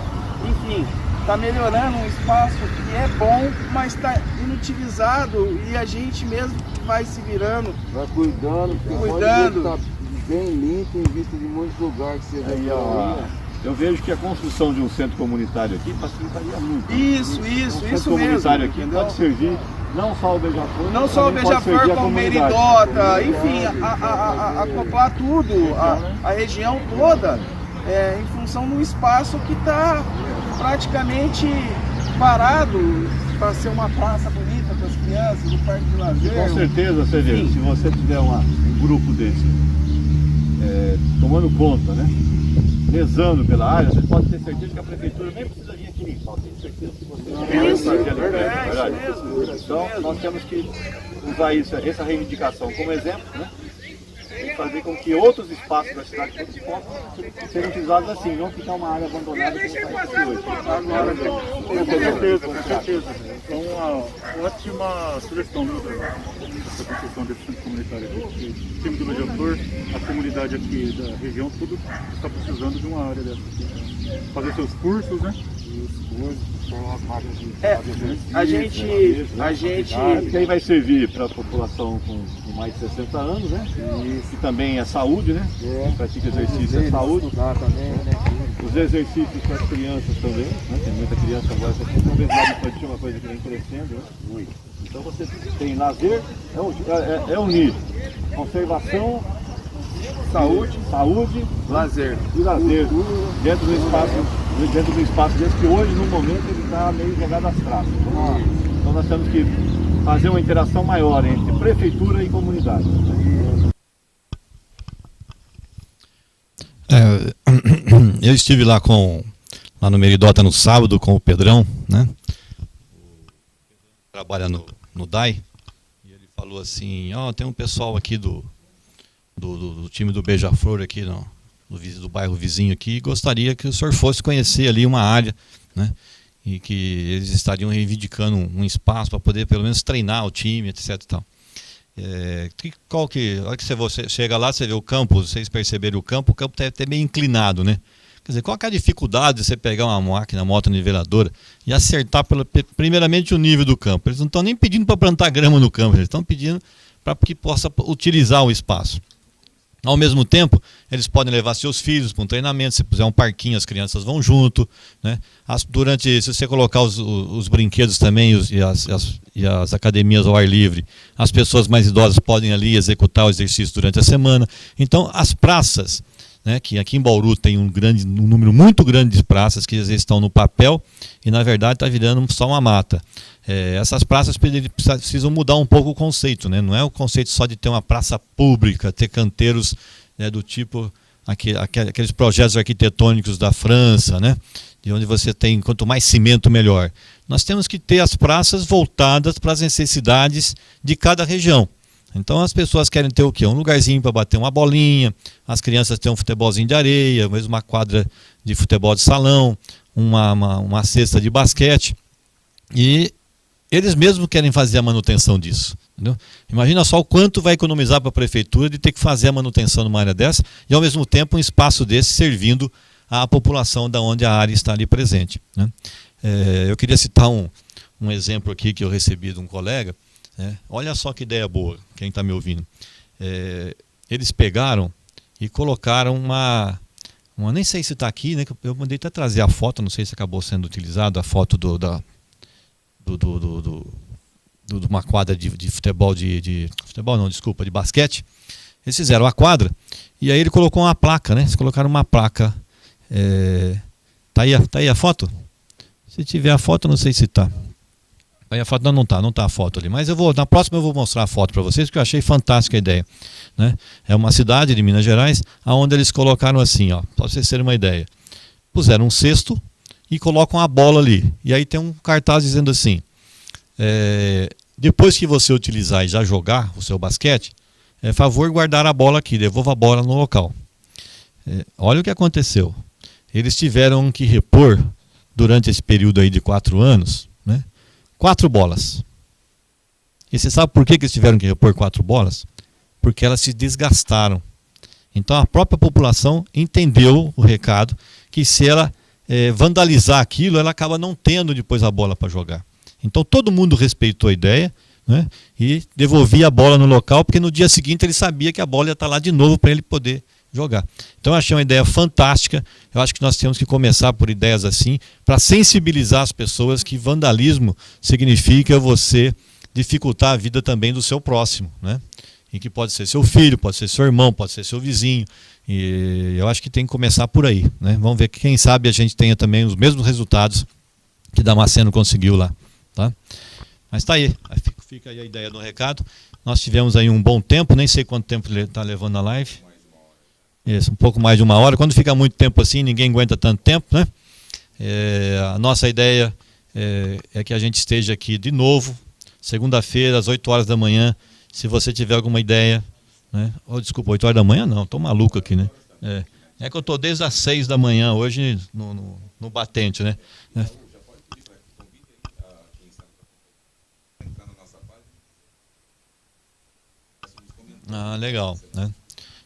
enfim, está melhorando um espaço que é bom, mas está inutilizado e a gente mesmo vai se virando. Vai cuidando. Tá bem limpo em vista de muitos lugares que você vê aí. Eu vejo que a construção de um centro comunitário aqui facilitaria muito. Isso centro comunitário aqui pode servir não só o Beija-Flor, não só o Beija-Flor, como o Meridota, enfim, acoplar tudo, a região toda, em função de um espaço que está praticamente parado para ser uma praça bonita para as crianças, um parque de lazer. Com certeza, você vê, se você tiver um grupo desse, tomando conta, né? Rezando pela área, você pode ter certeza que a prefeitura nem precisa vir aqui limpar. Tenho certeza que você não vai fazer a verdade. Então, nós temos que usar essa reivindicação como exemplo, né? E fazer com que outros espaços da cidade possam ser utilizados assim, não ficar uma área abandonada como está aqui hoje. Com certeza. Então, uma ótima sugestão, viu, essa construção desse centro comunitário aqui, porque o time do Beija-Flor, a comunidade aqui da região, tudo está precisando de uma área dessa aqui. Fazer seus cursos, né? A gente que aí vai servir para a população com mais de 60 anos, né? E também é saúde, né? Pratica exercício é saúde. Os exercícios para as crianças também, né? Tem muita criança agora, uma vez lá infantil, uma coisa que vem crescendo, né? Então você tem lazer, é unir conservação, saúde, lazer e lazer dentro do espaço desse que hoje no momento ele está meio jogado às traças. Então nós temos que fazer uma interação maior entre prefeitura e comunidade. Eu estive lá no Meridota no sábado com o Pedrão, né? Trabalha no DAI, e ele falou assim: tem um pessoal aqui do time do Beija-Flor aqui do bairro vizinho aqui, gostaria que o senhor fosse conhecer ali uma área, né? E que eles estariam reivindicando um espaço para poder pelo menos treinar o time, etc. E tal. A hora que você chega lá, você vê o campo, vocês perceberam o campo está até meio inclinado, né? Quer dizer, qual que é a dificuldade de você pegar uma máquina, motoniveladora e acertar primeiramente o nível do campo? Eles não estão nem pedindo para plantar grama no campo, eles estão pedindo para que possa utilizar o espaço. Ao mesmo tempo, eles podem levar seus filhos para um treinamento, se puser um parquinho, as crianças vão junto, né? Se você colocar os brinquedos também e as academias ao ar livre, as pessoas mais idosas podem ali executar o exercício durante a semana. Então, as praças, né, que aqui em Bauru tem um número muito grande de praças que às vezes estão no papel e na verdade está virando só uma mata. Essas praças precisam mudar um pouco o conceito, né? Não é o conceito só de ter uma praça pública, ter canteiros, né, do tipo aqueles projetos arquitetônicos da França, né? De onde você tem, quanto mais cimento, melhor. Nós temos que ter as praças voltadas para as necessidades de cada região. Então as pessoas querem ter o quê? Um lugarzinho para bater uma bolinha, as crianças têm um futebolzinho de areia, mesmo uma quadra de futebol de salão, uma cesta de basquete. E eles mesmos querem fazer a manutenção disso. Entendeu? Imagina só o quanto vai economizar para a prefeitura de ter que fazer a manutenção numa área dessa e ao mesmo tempo um espaço desse servindo à população da onde a área está ali presente, né? Eu queria citar um exemplo aqui que eu recebi de um colega. Olha só que ideia boa, quem está me ouvindo. Eles pegaram e colocaram nem sei se está aqui, né? Eu mandei até trazer a foto, não sei se acabou sendo utilizado a foto de uma quadra de futebol, futebol não, desculpa, de basquete. Eles fizeram a quadra e aí ele colocou uma placa, né? Eles colocaram uma placa. Tá aí a foto? Se tiver a foto, não sei se está. Aí a foto não está a foto ali, mas na próxima eu vou mostrar a foto para vocês, porque eu achei fantástica a ideia, né? É uma cidade de Minas Gerais, onde eles colocaram assim, ó, para vocês terem uma ideia. Puseram um cesto e colocam a bola ali. E aí tem um cartaz dizendo assim, depois que você utilizar e já jogar o seu basquete, é favor guardar a bola aqui, devolva a bola no local. Olha o que aconteceu. Eles tiveram que repor, durante esse período aí de 4 anos, né, 4 bolas. E você sabe por que eles tiveram que repor 4 bolas? Porque elas se desgastaram. Então a própria população entendeu o recado, que se ela vandalizar aquilo, ela acaba não tendo depois a bola para jogar. Então todo mundo respeitou a ideia, né, e devolvia a bola no local, porque no dia seguinte ele sabia que a bola ia estar lá de novo para ele poder jogar. Então eu achei uma ideia fantástica. Eu acho que nós temos que começar por ideias assim, para sensibilizar as pessoas que vandalismo significa você dificultar a vida também do seu próximo, né? E que pode ser seu filho, pode ser seu irmão, pode ser seu vizinho. E eu acho que tem que começar por aí, né? Vamos ver que quem sabe a gente tenha também os mesmos resultados que Damasceno conseguiu lá, tá? Mas tá aí, fica aí a ideia do recado. Nós tivemos aí um bom tempo, nem sei quanto tempo ele está levando a live. Isso, um pouco mais de 1 hora. Quando fica muito tempo assim, ninguém aguenta tanto tempo, né? A nossa ideia é que a gente esteja aqui de novo, segunda-feira, às 8 horas da manhã. Se você tiver alguma ideia, né? Desculpa, 8 horas da manhã não, estou maluco aqui, né? É que eu estou desde as 6 da manhã hoje no batente, né? Legal, né?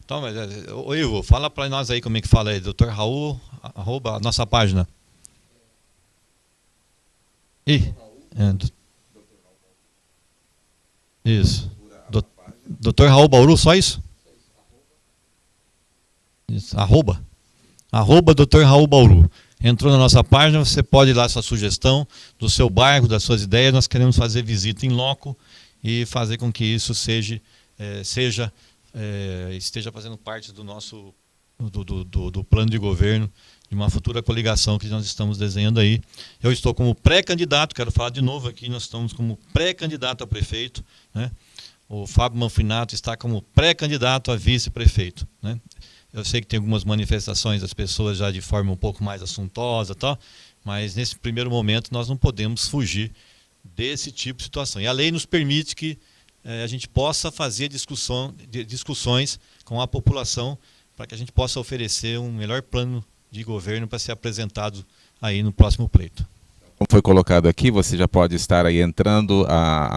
Então, ô Ivo, fala para nós aí como é que fala aí, Dr. Raul, @ nossa página. Isso. Dr. Raul Bauru, só isso? Isso, @ Dr. Raul Bauru. Entrou na nossa página, você pode ir lá sua sugestão do seu bairro, das suas ideias. Nós queremos fazer visita em loco e fazer com que isso esteja fazendo parte do nosso do plano de governo de uma futura coligação que nós estamos desenhando aí. Eu estou como pré-candidato, quero falar de novo aqui, nós estamos como pré-candidato a prefeito, né? O Fábio Manfrinato está como pré-candidato a vice-prefeito, né? Eu sei que tem algumas manifestações das pessoas já de forma um pouco mais assuntosa, tal, mas nesse primeiro momento nós não podemos fugir desse tipo de situação. E a lei nos permite que a gente possa fazer discussões com a população para que a gente possa oferecer um melhor plano de governo para ser apresentado aí no próximo pleito. Como foi colocado aqui, você já pode estar aí entrando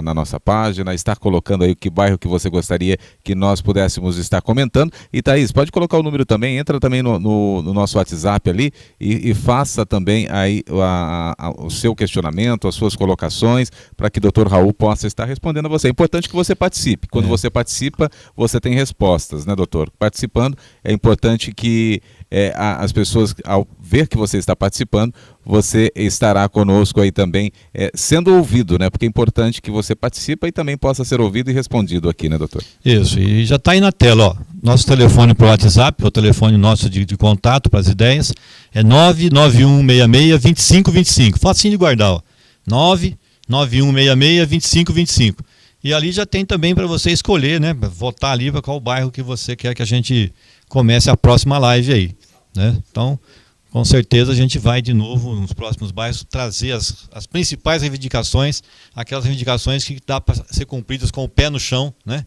na nossa página, estar colocando aí que bairro que você gostaria que nós pudéssemos estar comentando. E Thaís, pode colocar o número também, entra também no nosso WhatsApp ali e faça também aí o seu questionamento, as suas colocações, para que o Dr. Raul possa estar respondendo a você. É importante que você participe. Quando você participa, você tem respostas, né, doutor? Participando, é importante que as pessoas, ao ver que você está participando, você estará conosco aí também, sendo ouvido, né? Porque é importante que você participe e também possa ser ouvido e respondido aqui, né, doutor? Isso, e já está aí na tela, ó. Nosso telefone para o WhatsApp, o telefone nosso de contato para as ideias, é 99166-2525. Facinho de guardar, ó. 99166-2525. E ali já tem também para você escolher, né? Votar ali para qual bairro que você quer que a gente comece a próxima live aí, né? Então, com certeza a gente vai de novo nos próximos bairros trazer as principais reivindicações, aquelas reivindicações que dá para ser cumpridas com o pé no chão, né?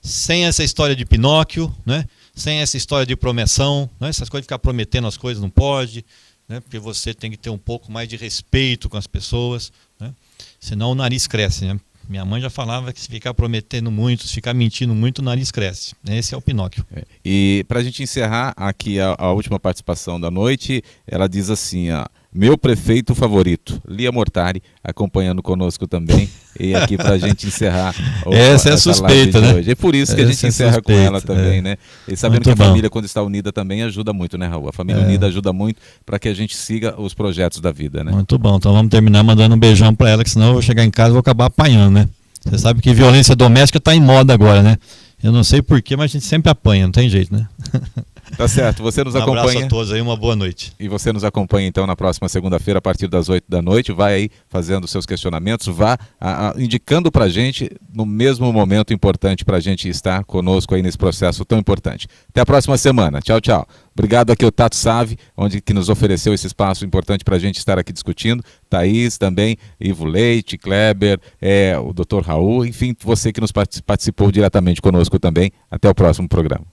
Sem essa história de Pinóquio, né? Sem essa história de promessão, né? Essas coisas de ficar prometendo as coisas não pode, né? Porque você tem que ter um pouco mais de respeito com as pessoas, né? Senão o nariz cresce, né? Minha mãe já falava que se ficar prometendo muito, se ficar mentindo muito, o nariz cresce. Esse é o Pinóquio. E para a gente encerrar aqui a última participação da noite, ela diz assim, ó, meu prefeito favorito, Lia Mortari, acompanhando conosco também, e aqui para a gente encerrar essa é suspeita, né? Hoje. É por isso que a gente encerra com ela também, né? E sabendo que a família, quando está unida, também ajuda muito, né, Raul? A família unida ajuda muito para que a gente siga os projetos da vida, né? Muito bom, então vamos terminar mandando um beijão para ela, que senão eu vou chegar em casa e vou acabar apanhando, né? Você sabe que violência doméstica está em moda agora, né? Eu não sei porquê, mas a gente sempre apanha, não tem jeito, né? Tá certo, você nos acompanha. Um abraço a todos aí, uma boa noite. E você nos acompanha então na próxima segunda-feira a partir das 8 da noite, vai aí fazendo seus questionamentos, vá indicando pra gente no mesmo momento importante pra gente estar conosco aí nesse processo tão importante. Até a próxima semana, tchau, tchau. Obrigado aqui ao Tato Save, que nos ofereceu esse espaço importante pra gente estar aqui discutindo, Thaís também, Ivo Leite, Kleber, o Dr. Raul, enfim, você que nos participou diretamente conosco também. Até o próximo programa.